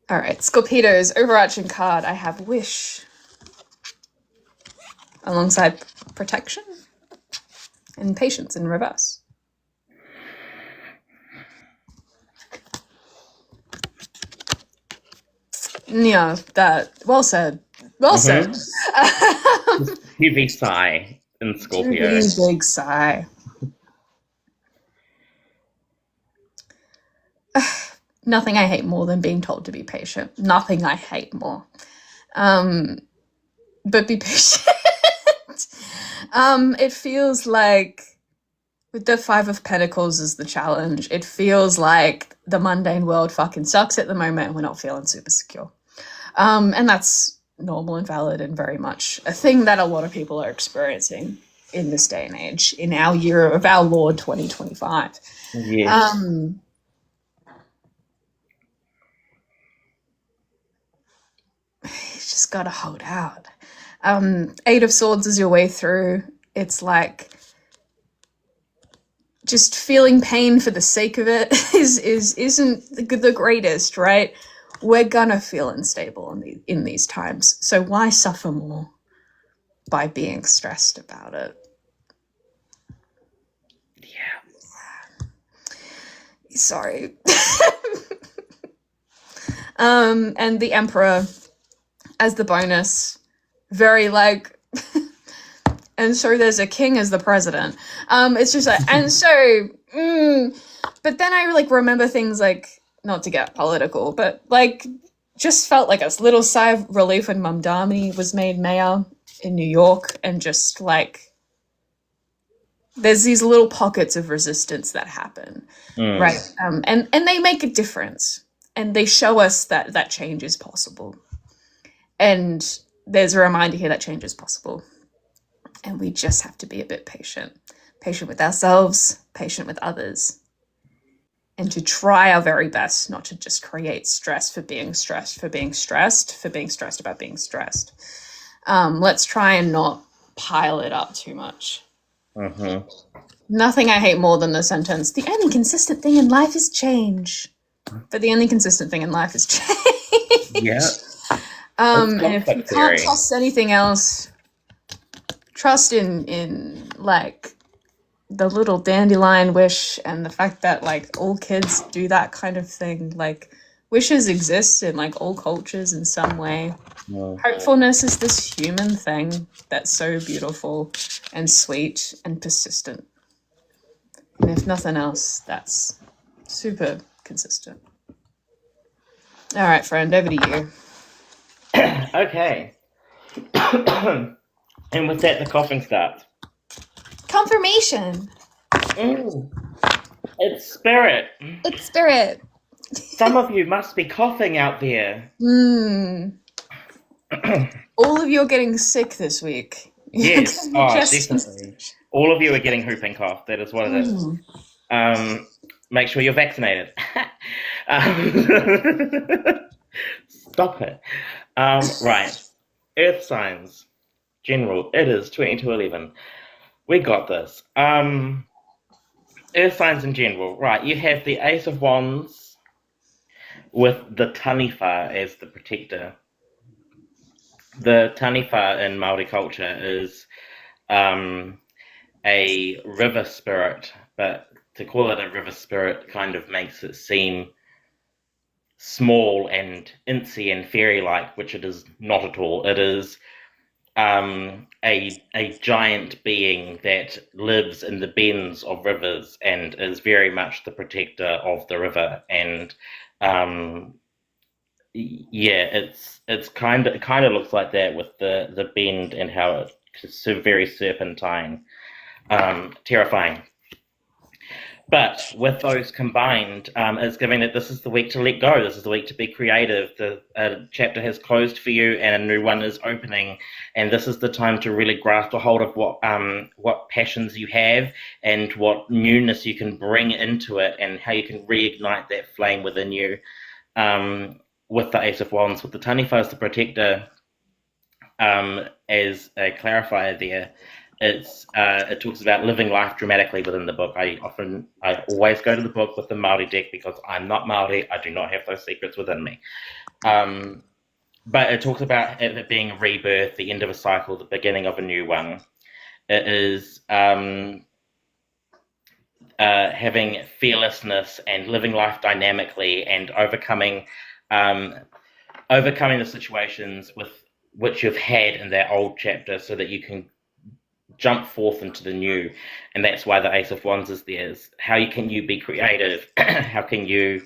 [SPEAKER 1] All right, Scorpitos, overarching card. I have wish. Alongside protection and patience in reverse. Yeah, that. Well said. Well said.
[SPEAKER 2] Heavy sigh in Scorpio.
[SPEAKER 1] Really big sigh. Nothing I hate more than being told to be patient. Nothing I hate more. But be patient. It feels like with the Five of Pentacles as the challenge, it feels like the mundane world fucking sucks at the moment and we're not feeling super secure. And that's normal and valid and very much a thing that a lot of people are experiencing in this day and age, in our year of our Lord 2025.
[SPEAKER 2] Yes.
[SPEAKER 1] You just gotta hold out. Eight of Swords is your way through. It's like just feeling pain for the sake of it isn't the greatest, right? We're gonna feel unstable in these times. So why suffer more by being stressed about it?
[SPEAKER 2] Yeah.
[SPEAKER 1] Sorry. And the Emperor as the bonus. Very like, and so there's a king as the president. It's just like, and so, but then I like remember things like, not to get political, but like just felt like a little sigh of relief when Mamdani was made mayor in New York, and just like there's these little pockets of resistance that happen, right? And they make a difference, and they show us that change is possible, and there's a reminder here that change is possible, and we just have to be a bit patient with ourselves, patient with others. And to try our very best not to just create stress for being stressed, for being stressed about being stressed. Let's try and not pile it up too much. Nothing I hate more than the sentence, the only consistent thing in life is change. But the only consistent thing in life is change.
[SPEAKER 2] Yeah.
[SPEAKER 1] And if you can't trust anything else, trust in like the little dandelion wish, and the fact that like all kids do that kind of thing. Like wishes exist in like all cultures in some way. Hopefulness is this human thing that's so beautiful and sweet and persistent. And if nothing else, that's super consistent. All right, friend, over to you.
[SPEAKER 2] Okay. And with that, the coughing starts.
[SPEAKER 1] Confirmation.
[SPEAKER 2] It's spirit.
[SPEAKER 1] It's spirit.
[SPEAKER 2] Some of you must be coughing out there.
[SPEAKER 1] All of you are getting sick this week.
[SPEAKER 2] Yes. Oh, definitely. All of you are getting whooping cough. That is what it is. Make sure you're vaccinated. Stop it. Right. Earth signs. General. It is 2211. We got this. Earth signs in general. Right. You have the Ace of Wands with the Taniwha as the protector. The Taniwha in Māori culture is a river spirit, but to call it a river spirit kind of makes it seem small and incy and fairy-like, which it is not at all. It is a giant being that lives in the bends of rivers and is very much the protector of the river. And yeah, it kind of looks like that with the bend and how it's very serpentine, terrifying. But with those combined, it's giving that this is the week to let go. This is the week to be creative. The chapter has closed for you, and a new one is opening. And this is the time to really grasp a hold of what passions you have and what newness you can bring into it, and how you can reignite that flame within you. With the Ace of Wands, with the Taniwha as the protector, as a clarifier there. It talks about living life dramatically within the book. I always go to the book with the Māori deck because I'm not Māori. I do not have those secrets within me. But it talks about it being a rebirth, the end of a cycle, the beginning of a new one. It is having fearlessness and living life dynamically and overcoming the situations with which you've had in that old chapter, so that you can jump forth into the new. And that's why the Ace of Wands is there. Is how can you be creative? How can you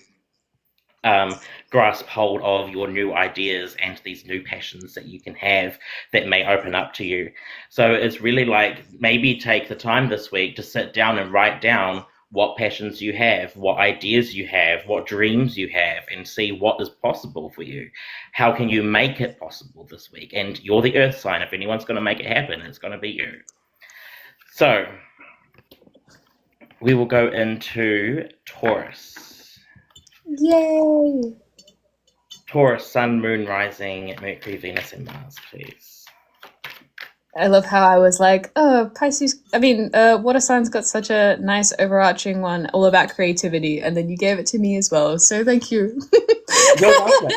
[SPEAKER 2] grasp hold of your new ideas and these new passions that you can have that may open up to you? So it's really like, maybe take the time this week to sit down and write down what passions you have, what ideas you have, what dreams you have, and see what is possible for you. How can you make it possible this week? And you're the Earth sign. If anyone's going to make it happen, it's going to be you. So we will go into Taurus.
[SPEAKER 1] Yay!
[SPEAKER 2] Taurus, Sun, Moon, Rising, Mercury, Venus, and Mars, please.
[SPEAKER 1] I love how I was like, oh, Pisces. I mean, water sign's got such a nice overarching one, all about creativity, and then you gave it to me as well. So thank you.
[SPEAKER 2] You're welcome.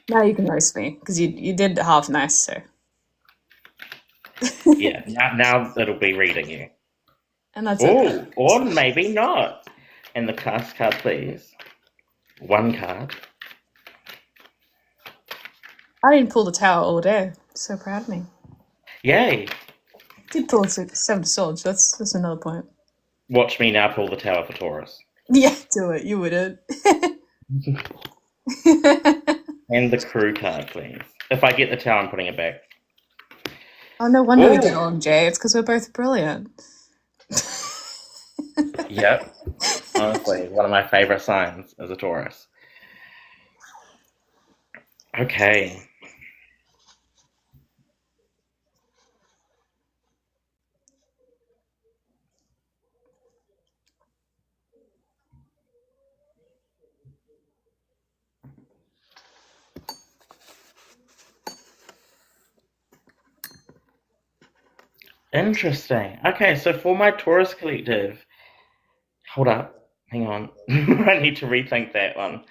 [SPEAKER 1] Now you can roast me because you did half nice. So
[SPEAKER 2] yeah, now it'll be reading you.
[SPEAKER 1] And that's okay.
[SPEAKER 2] Or maybe not. And the cast card, please. One card.
[SPEAKER 1] I didn't pull the tower all day. So proud of me.
[SPEAKER 2] Yay.
[SPEAKER 1] Did pull Seven of Swords. That's another point.
[SPEAKER 2] Watch me now pull the tower for Taurus.
[SPEAKER 1] Yeah, do it. You wouldn't.
[SPEAKER 2] And the crew card, please. If I get the tower, I'm putting it back.
[SPEAKER 1] Oh, no wonder we get along, Jay. It's because we're both brilliant.
[SPEAKER 2] Yep. Honestly, one of my favorite signs is a Taurus. Okay. Interesting. Okay, so for my Taurus collective, hold up, hang on. I need to rethink that one.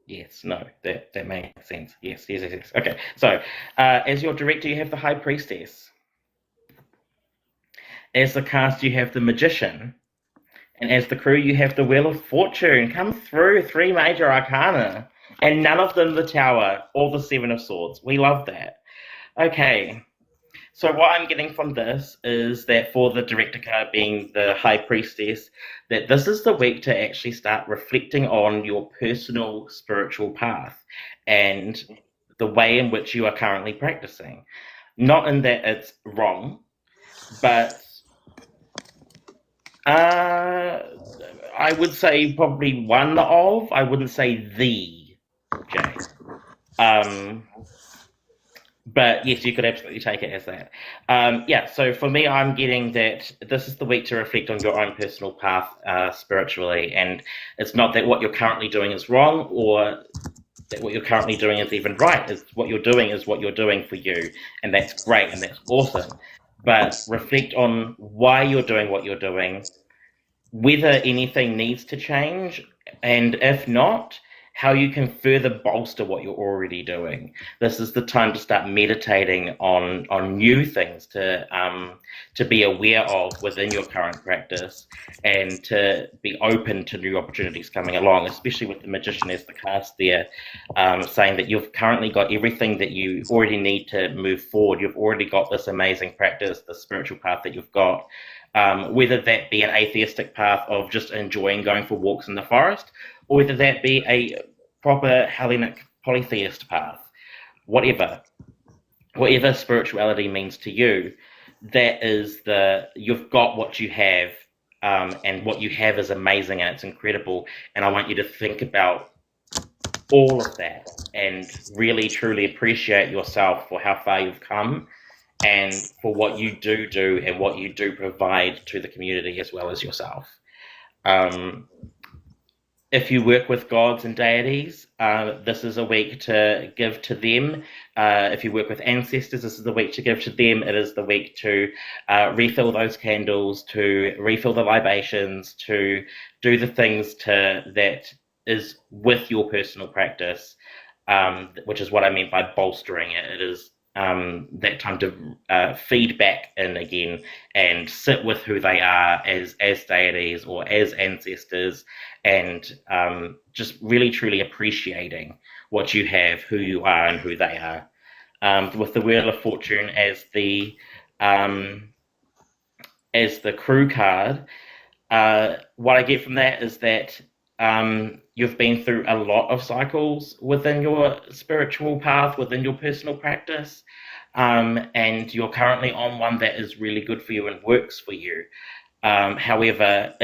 [SPEAKER 2] Yes, no, that makes sense. Yes. Okay, so as your director, you have the High Priestess. As the cast, you have the Magician. And as the crew, you have the Wheel of Fortune. Come through, 3 major arcana. And none of them the Tower or the Seven of Swords. We love that. Okay, so what I'm getting from this is that for the director card being the High Priestess, that this is the week to actually start reflecting on your personal spiritual path and the way in which you are currently practicing. Not in that it's wrong, but I would say probably one of. I wouldn't say the J. But yes, you could absolutely take it as that. Yeah, so for me, I'm getting that this is the week to reflect on your own personal path spiritually. And it's not that what you're currently doing is wrong or that what you're currently doing is even right. It's what you're doing is what you're doing for you. And that's great and that's awesome. But reflect on why you're doing what you're doing, whether anything needs to change, and if not, how you can further bolster what you're already doing. This is the time to start meditating on new things to be aware of within your current practice and to be open to new opportunities coming along, especially with the magician as the cast there, saying that you've currently got everything that you already need to move forward. You've already got this amazing practice, the spiritual path that you've got. Whether that be an atheistic path of just enjoying going for walks in the forest, or whether that be a proper Hellenic polytheist path, whatever spirituality means to you, that is you've got what you have, and what you have is amazing and it's incredible. And I want you to think about all of that and really truly appreciate yourself for how far you've come and for what you do and what you do provide to the community as well as yourself. If you work with gods and deities, this is a week to give to them. If you work with ancestors, this is the week to give to them. It is the week to refill those candles, to refill the libations, to do the things that is with your personal practice, which is what I meant by bolstering it. It is that time to feed back in again and sit with who they are as deities or as ancestors, and just really truly appreciating what you have, who you are, and who they are. With the Wheel of Fortune as the crew card, what I get from that is that you've been through a lot of cycles within your spiritual path, within your personal practice, and you're currently on one that is really good for you and works for you. However,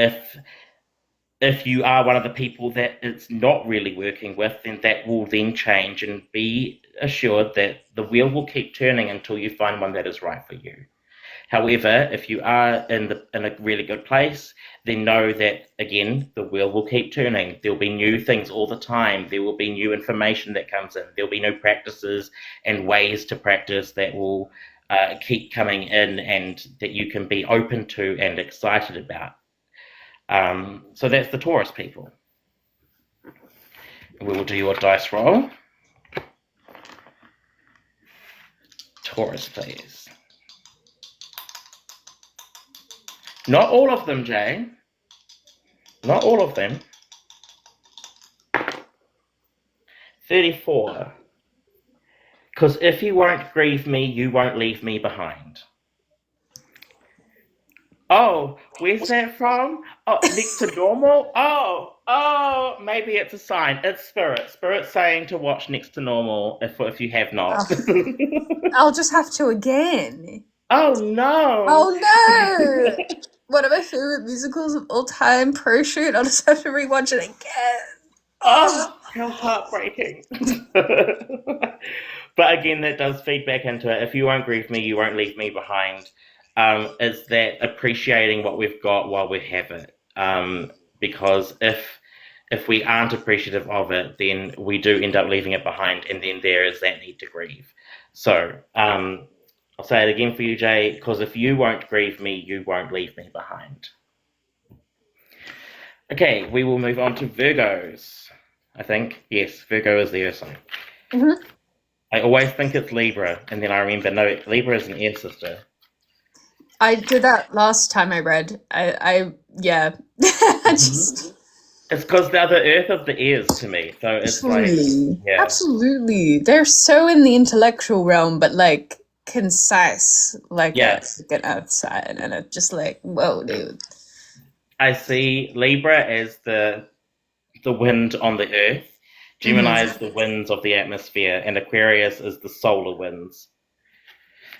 [SPEAKER 2] if you are one of the people that it's not really working with, then that will then change, and be assured that the wheel will keep turning until you find one that is right for you. However, if you are in a really good place, then know that, again, the wheel will keep turning. There'll be new things all the time. There will be new information that comes in. There'll be new practices and ways to practice that will keep coming in and that you can be open to and excited about. So that's the Taurus people. We will do your dice roll. Taurus, please. Not all of them, Jay. Not all of them. 34. Because if you won't grieve me, you won't leave me behind. Oh, where's that from? Oh, next to normal? Oh, maybe it's a sign. It's Spirit. Spirit saying to watch next to normal if you have not.
[SPEAKER 1] I'll just have to again.
[SPEAKER 2] Oh, no.
[SPEAKER 1] Oh, no. One of my favorite musicals of all time, Pro Shoot. I'll just have to rewatch it again.
[SPEAKER 2] Oh, how heartbreaking. But again, that does feed back into it. If you won't grieve me, you won't leave me behind. Is that appreciating what we've got while we have it. Because if we aren't appreciative of it, then we do end up leaving it behind, and then there is that need to grieve. So, I'll say it again for you, Jay, because if you won't grieve me, you won't leave me behind. Okay, we will move on to Virgos. I think, yes, Virgo is the Earth sign.
[SPEAKER 1] Mm-hmm.
[SPEAKER 2] I always think it's Libra, and then I remember, no, Libra is an air sister.
[SPEAKER 1] I did that last time I read. Yeah.
[SPEAKER 2] It's because they're the Earth of the ears to me, so it's
[SPEAKER 1] Absolutely.
[SPEAKER 2] like, yeah.
[SPEAKER 1] Absolutely. They're so in the intellectual realm, but like concise, like an Earth sign, and it's just like, whoa, dude.
[SPEAKER 2] I see Libra as the wind on the Earth, Gemini is the winds of the atmosphere, and Aquarius is the solar winds.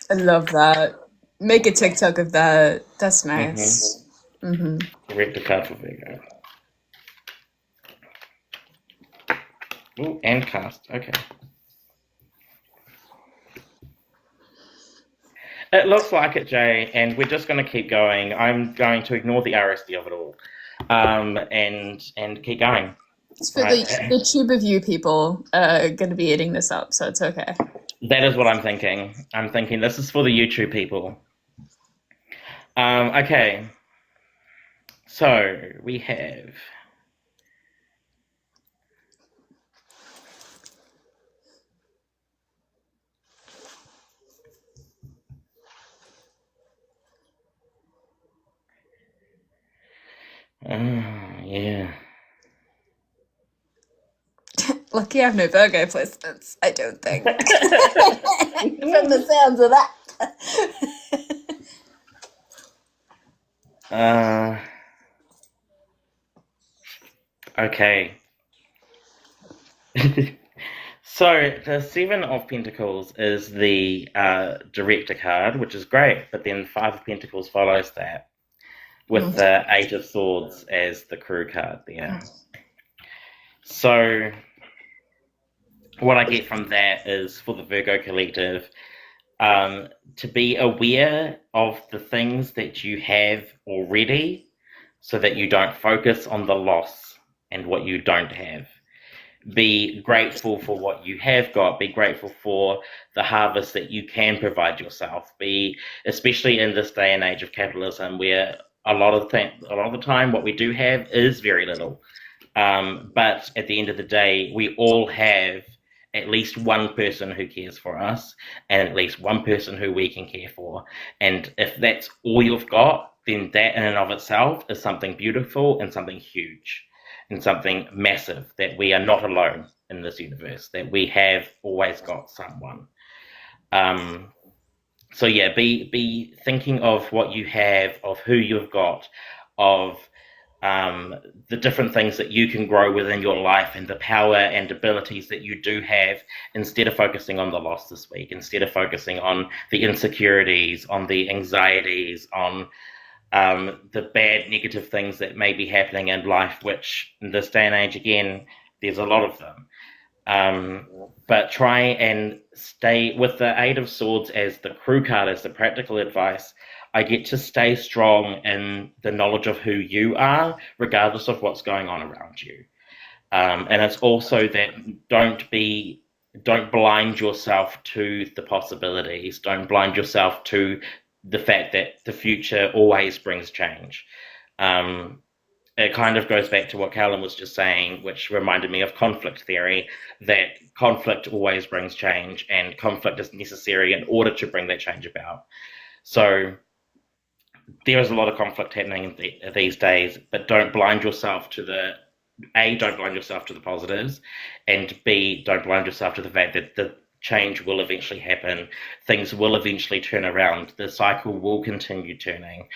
[SPEAKER 1] I love that. Make a TikTok of that. That's nice.
[SPEAKER 2] Correct a card for Virgo. Ooh, and cast. Okay. It looks like it, Jay, and we're just going to keep going. I'm going to ignore the RSD of it all, and keep going.
[SPEAKER 1] It's for the tube of you people going to be eating this up, so it's okay.
[SPEAKER 2] That is what I'm thinking. I'm thinking this is for the YouTube people. Okay. So we have. Yeah.
[SPEAKER 1] Lucky I have no Virgo placements, I don't think. From the sounds of that.
[SPEAKER 2] Okay. So the Seven of Pentacles is the Director card, which is great, but then Five of Pentacles follows that with the Eight of Swords as the Crew card there. So what I get from that is, for the Virgo collective, to be aware of the things that you have already so that you don't focus on the loss and what you don't have. Be grateful for what you have got. Be grateful for the harvest that you can provide yourself. Especially in this day and age of capitalism, where a lot of the time what we do have is very little. But at the end of the day, we all have at least one person who cares for us, and at least one person who we can care for. And if that's all you've got, then that in and of itself is something beautiful and something huge and something massive, that we are not alone in this universe, that we have always got someone. So yeah, be thinking of what you have, of who you've got, of the different things that you can grow within your life, and the power and abilities that you do have, instead of focusing on the loss this week, instead of focusing on the insecurities, on the anxieties, on the bad negative things that may be happening in life, which in this day and age, again, there's a lot of them. But try and stay with the Eight of Swords as the Crew card, as the practical advice. I get to stay strong in the knowledge of who you are, regardless of what's going on around you. And it's also that don't blind yourself to the possibilities. Don't blind yourself to the fact that the future always brings change. It kind of goes back to what Kellin was just saying, which reminded me of conflict theory, that conflict always brings change, and conflict is necessary in order to bring that change about. So there is a lot of conflict happening these days, but don't blind yourself to don't blind yourself to the positives, and B, don't blind yourself to the fact that the change will eventually happen. Things will eventually turn around. The cycle will continue turning.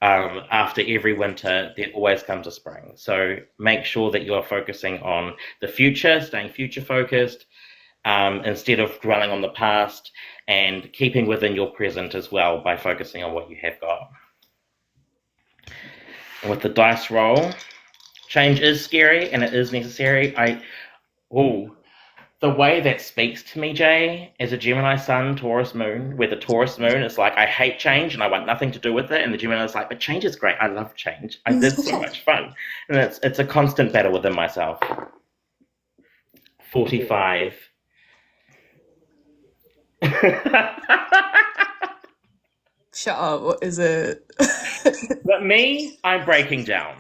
[SPEAKER 2] After every winter, there always comes a spring. So make sure that you're focusing on the future, staying future focused, instead of dwelling on the past, and keeping within your present as well by focusing on what you have got. And with the dice roll, change is scary and it is necessary. The way that speaks to me, Jay, as a Gemini Sun, Taurus Moon, where the Taurus Moon is like, I hate change and I want nothing to do with it, and the Gemini is like, but change is great. I love change. It's so much fun. And it's a constant battle within myself. 45.
[SPEAKER 1] Shut up. What is it?
[SPEAKER 2] But me, I'm breaking down.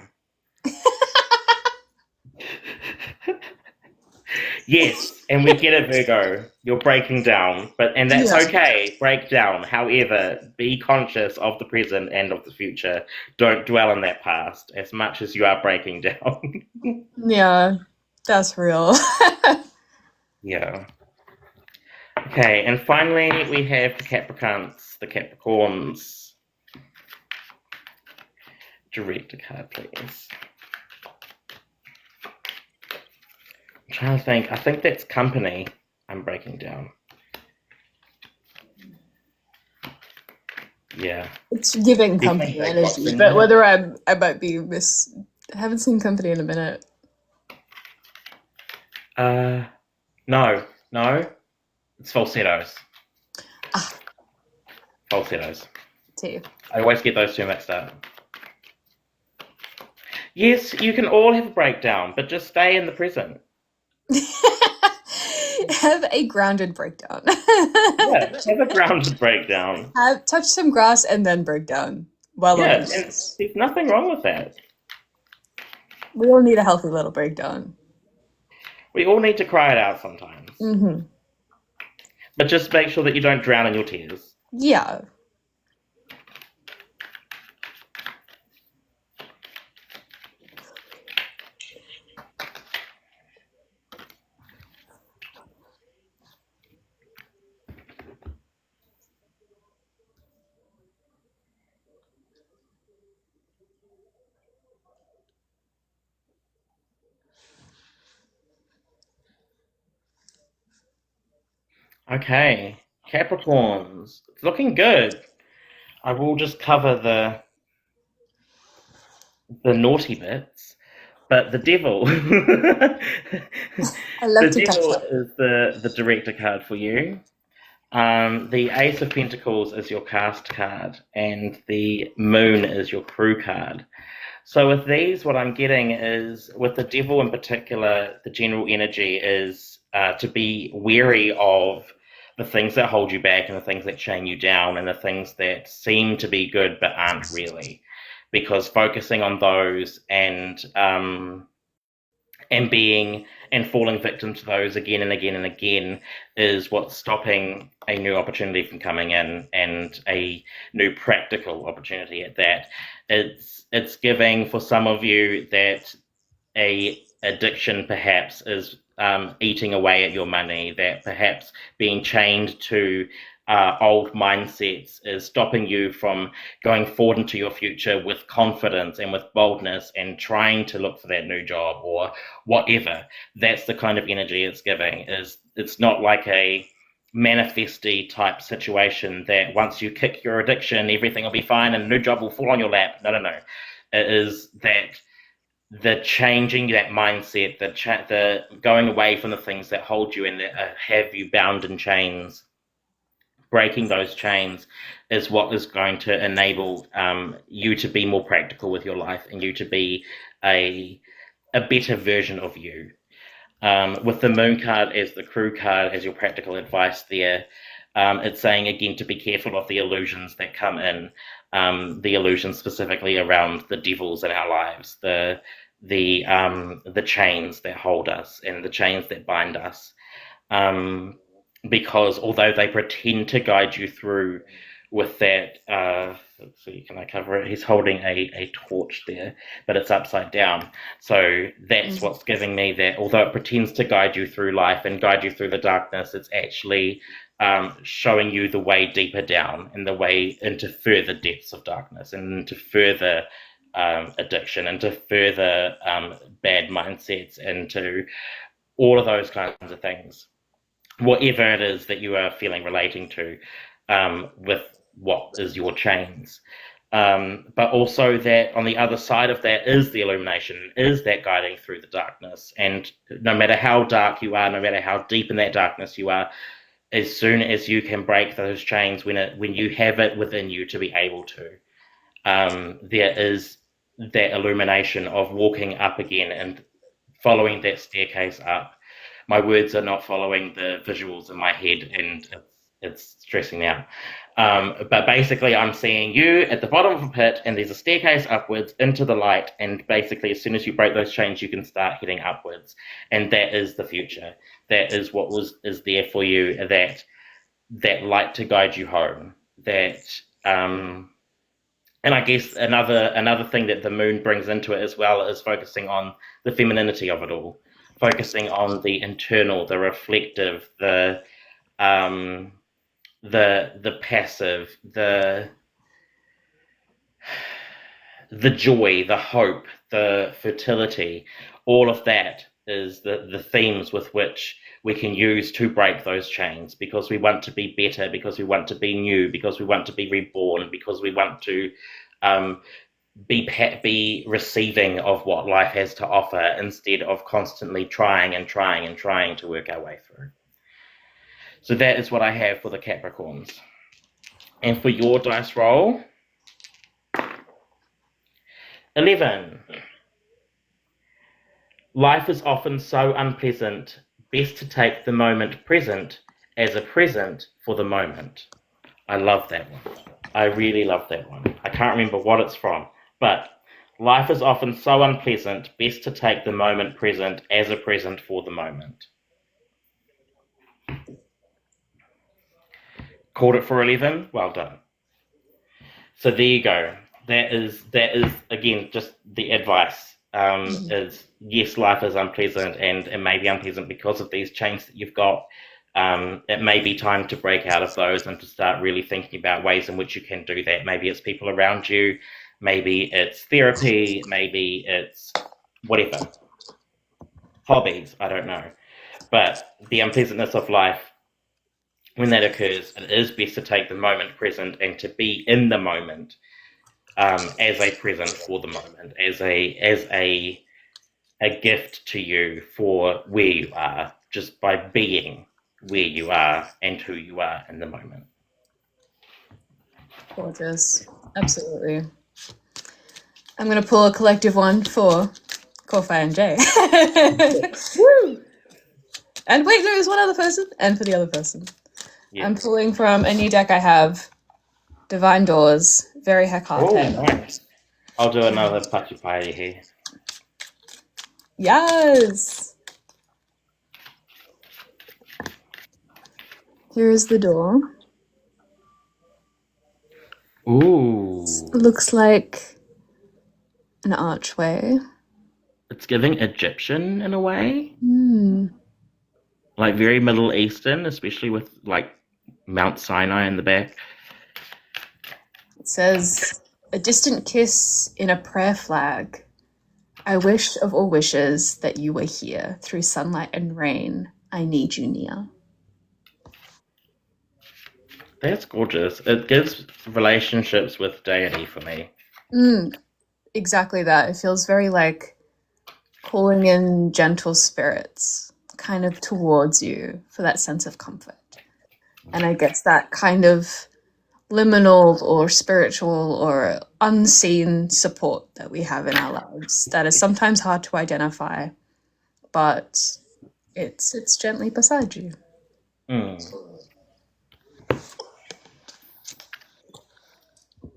[SPEAKER 2] Yes, and we get it, Virgo. You're breaking down, and that's okay. Break down. However, be conscious of the present and of the future. Don't dwell on that past as much as you are breaking down.
[SPEAKER 1] Yeah, that's real.
[SPEAKER 2] Yeah. Okay, and finally we have the Capricorns. Director card, please. I'm trying to think. I think that's company I'm breaking down. Yeah.
[SPEAKER 1] It's giving company energy, but whether I might be I haven't seen company in a minute.
[SPEAKER 2] Uh, no, no, it's falsettos.
[SPEAKER 1] Ah,
[SPEAKER 2] Falsettos.
[SPEAKER 1] too.
[SPEAKER 2] I always get those two mixed up. Yes, you can all have a breakdown, but just stay in the present.
[SPEAKER 1] Have a grounded breakdown.
[SPEAKER 2] Yeah, have a grounded breakdown.
[SPEAKER 1] Touch some grass and then break down. Well
[SPEAKER 2] Yeah, and
[SPEAKER 1] organized.
[SPEAKER 2] there's nothing wrong with that.
[SPEAKER 1] We all need a healthy little breakdown.
[SPEAKER 2] We all need to cry it out sometimes.
[SPEAKER 1] Mm-hmm.
[SPEAKER 2] But just make sure that you don't drown in your tears.
[SPEAKER 1] Yeah.
[SPEAKER 2] Okay, Capricorns. It's looking good. I will just cover the naughty bits. But the devil, the
[SPEAKER 1] I love to touch
[SPEAKER 2] devil
[SPEAKER 1] that.
[SPEAKER 2] is the director card for you. The Ace of Pentacles is your cast card, and the Moon is your crew card. So with these, what I'm getting is, with the devil in particular, the general energy is to be wary of the things that hold you back and the things that chain you down and the things that seem to be good but aren't really. Because focusing on those and being and falling victim to those again and again and again is what's stopping a new opportunity from coming in, and a new practical opportunity at that. It's giving, for some of you, that a addiction perhaps is eating away at your money, that perhaps being chained to old mindsets is stopping you from going forward into your future with confidence and with boldness and trying to look for that new job or whatever. That's the kind of energy it's giving. It's not like a manifesty type situation that once you kick your addiction, everything will be fine and a new job will fall on your lap. No, no, no. It is that the changing that mindset, the going away from the things that hold you and that have you bound in chains, breaking those chains is what is going to enable you to be more practical with your life and you to be a better version of you. With the Moon card as the crew card, as your practical advice there, it's saying again to be careful of the illusions that come in, the illusions specifically around the devils in our lives, the chains that hold us and the chains that bind us. Because although they pretend to guide you through with that, let's see, can I cover it? He's holding a torch there, but it's upside down. So that's what's giving me that. Although it pretends to guide you through life and guide you through the darkness, it's actually showing you the way deeper down and the way into further depths of darkness and into further addiction, into further bad mindsets, into all of those kinds of things. Whatever it is that you are feeling relating to with what is your chains. But also that on the other side of that is the illumination, is that guiding through the darkness. And no matter how dark you are, no matter how deep in that darkness you are, as soon as you can break those chains, when you have it within you to be able to, there is that illumination of walking up again and following that staircase up. My words are not following the visuals in my head, and it's stressing me out. But basically, I'm seeing you at the bottom of a pit, and there's a staircase upwards into the light. And basically, as soon as you break those chains, you can start heading upwards. And that is the future. That is what is there for you. That light to guide you home. And I guess another thing that the Moon brings into it as well is focusing on the femininity of it all. Focusing on the internal, the reflective, the passive, the joy, the hope, the fertility, all of that is the themes with which we can use to break those chains, because we want to be better, because we want to be new, because we want to be reborn, because we want to be receiving of what life has to offer instead of constantly trying and trying and trying to work our way through. So that is what I have for the Capricorns. And for your dice roll, 11. Life is often so unpleasant, best to take the moment present as a present for the moment. I love that one. I really love that one. I can't remember what it's from, but life is often so unpleasant, best to take the moment present as a present for the moment. Called it for 11? Well done. So there you go. That is again just the advice. Is yes, life is unpleasant, and it may be unpleasant because of these chains that you've got. It may be time to break out of those and to start really thinking about ways in which you can do that. Maybe it's people around you, maybe it's therapy, maybe it's whatever. Hobbies, I don't know. But the unpleasantness of life, when that occurs, it is best to take the moment present and to be in the moment as a present for the moment, as a gift to you for where you are, just by being where you are and who you are in the moment.
[SPEAKER 1] Gorgeous. Absolutely. I'm going to pull a collective one for Kowhai and Jay. Woo! And wait, there's one other person. And for the other person. Yeah. I'm pulling from a new deck I have, Divine Doors, very Hecate.
[SPEAKER 2] Oh, nice. I'll do another Pachipai here.
[SPEAKER 1] Yes! Here is the door.
[SPEAKER 2] Ooh.
[SPEAKER 1] It looks like an archway.
[SPEAKER 2] It's giving Egyptian in a way.
[SPEAKER 1] Mm.
[SPEAKER 2] Like very Middle Eastern, especially with like Mount Sinai in the back.
[SPEAKER 1] It says, a distant kiss in a prayer flag. I wish of all wishes that you were here. Through sunlight and rain, I need you near.
[SPEAKER 2] That's gorgeous. It gives relationships with deity for me.
[SPEAKER 1] Exactly that. It feels very like calling in gentle spirits kind of towards you for that sense of comfort. And I guess that kind of liminal or spiritual or unseen support that we have in our lives that is sometimes hard to identify, but it sits gently beside you.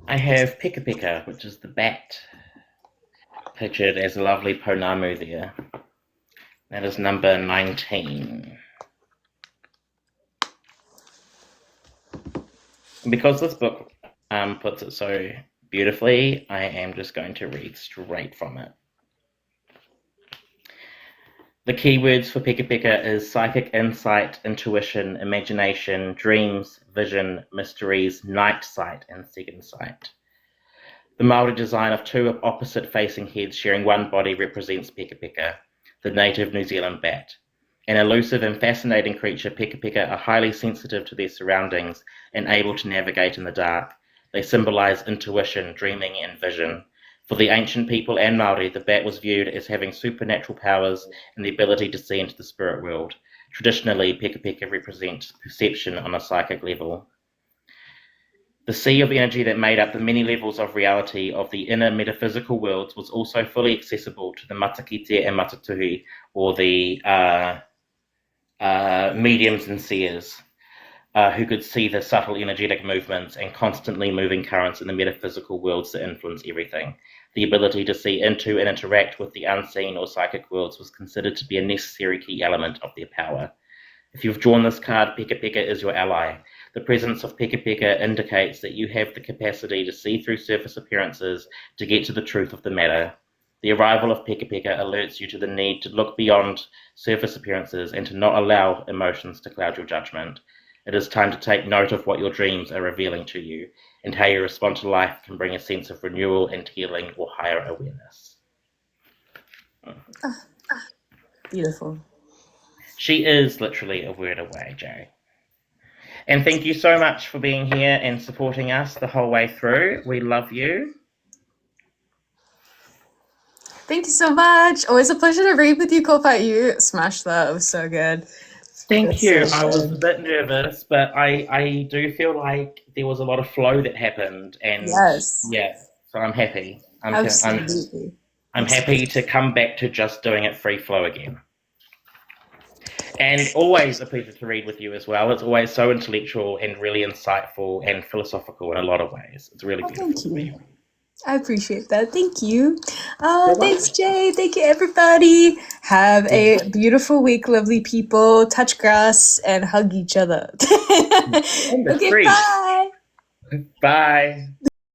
[SPEAKER 2] I have Pika Pika, which is the bat, pictured as a lovely Pounamu there. That is number 19. Because this book puts it so beautifully, I am just going to read straight from it. The keywords for Pika Pika is psychic insight, intuition, imagination, dreams, vision, mysteries, night sight, and second sight. The Māori design of two opposite-facing heads sharing one body represents Pika Pika, the native New Zealand bat. An elusive and fascinating creature, Pika Pika are highly sensitive to their surroundings and able to navigate in the dark. They symbolize intuition, dreaming, and vision. For the ancient people and Māori, the bat was viewed as having supernatural powers and the ability to see into the spirit world. Traditionally, Pika Pika represents perception on a psychic level. The sea of energy that made up the many levels of reality of the inner metaphysical worlds was also fully accessible to the matakite and matatuhi, or the mediums and seers, who could see the subtle energetic movements and constantly moving currents in the metaphysical worlds that influence everything. The ability to see into and interact with the unseen or psychic worlds was considered to be a necessary key element of their power. If you've drawn this card, Pika Pika is your ally. The presence of Pika Pika indicates that you have the capacity to see through surface appearances to get to the truth of the matter. The arrival of Pika Pika alerts you to the need to look beyond surface appearances and to not allow emotions to cloud your judgment. It is time to take note of what your dreams are revealing to you, and how you respond to life can bring a sense of renewal and healing or higher awareness.
[SPEAKER 1] Beautiful.
[SPEAKER 2] She is literally a word away, Jay. And thank you so much for being here and supporting us the whole way through. We love you.
[SPEAKER 1] Thank you so much. Always a pleasure to read with you, Kowhai. You smashed that. It was so good.
[SPEAKER 2] Thank
[SPEAKER 1] That's so
[SPEAKER 2] you. I was a
[SPEAKER 1] good.
[SPEAKER 2] bit nervous, but I do feel like there was a lot of flow that happened, and
[SPEAKER 1] Yes,
[SPEAKER 2] yeah, so I'm happy.
[SPEAKER 1] absolutely.
[SPEAKER 2] I'm happy to come back to just doing it free flow again. And always a pleasure to read with you as well. It's always so intellectual and really insightful and philosophical in a lot of ways. It's really
[SPEAKER 1] Oh, thank
[SPEAKER 2] beautiful to
[SPEAKER 1] you.
[SPEAKER 2] read.
[SPEAKER 1] I appreciate that. Thank you.
[SPEAKER 2] You're
[SPEAKER 1] Thanks,
[SPEAKER 2] welcome.
[SPEAKER 1] Jay. Thank you, everybody. Have
[SPEAKER 2] Yeah.
[SPEAKER 1] a beautiful week, lovely people. Touch grass and hug each other.
[SPEAKER 2] And the
[SPEAKER 1] Okay,
[SPEAKER 2] trees.
[SPEAKER 1] bye.
[SPEAKER 2] Bye.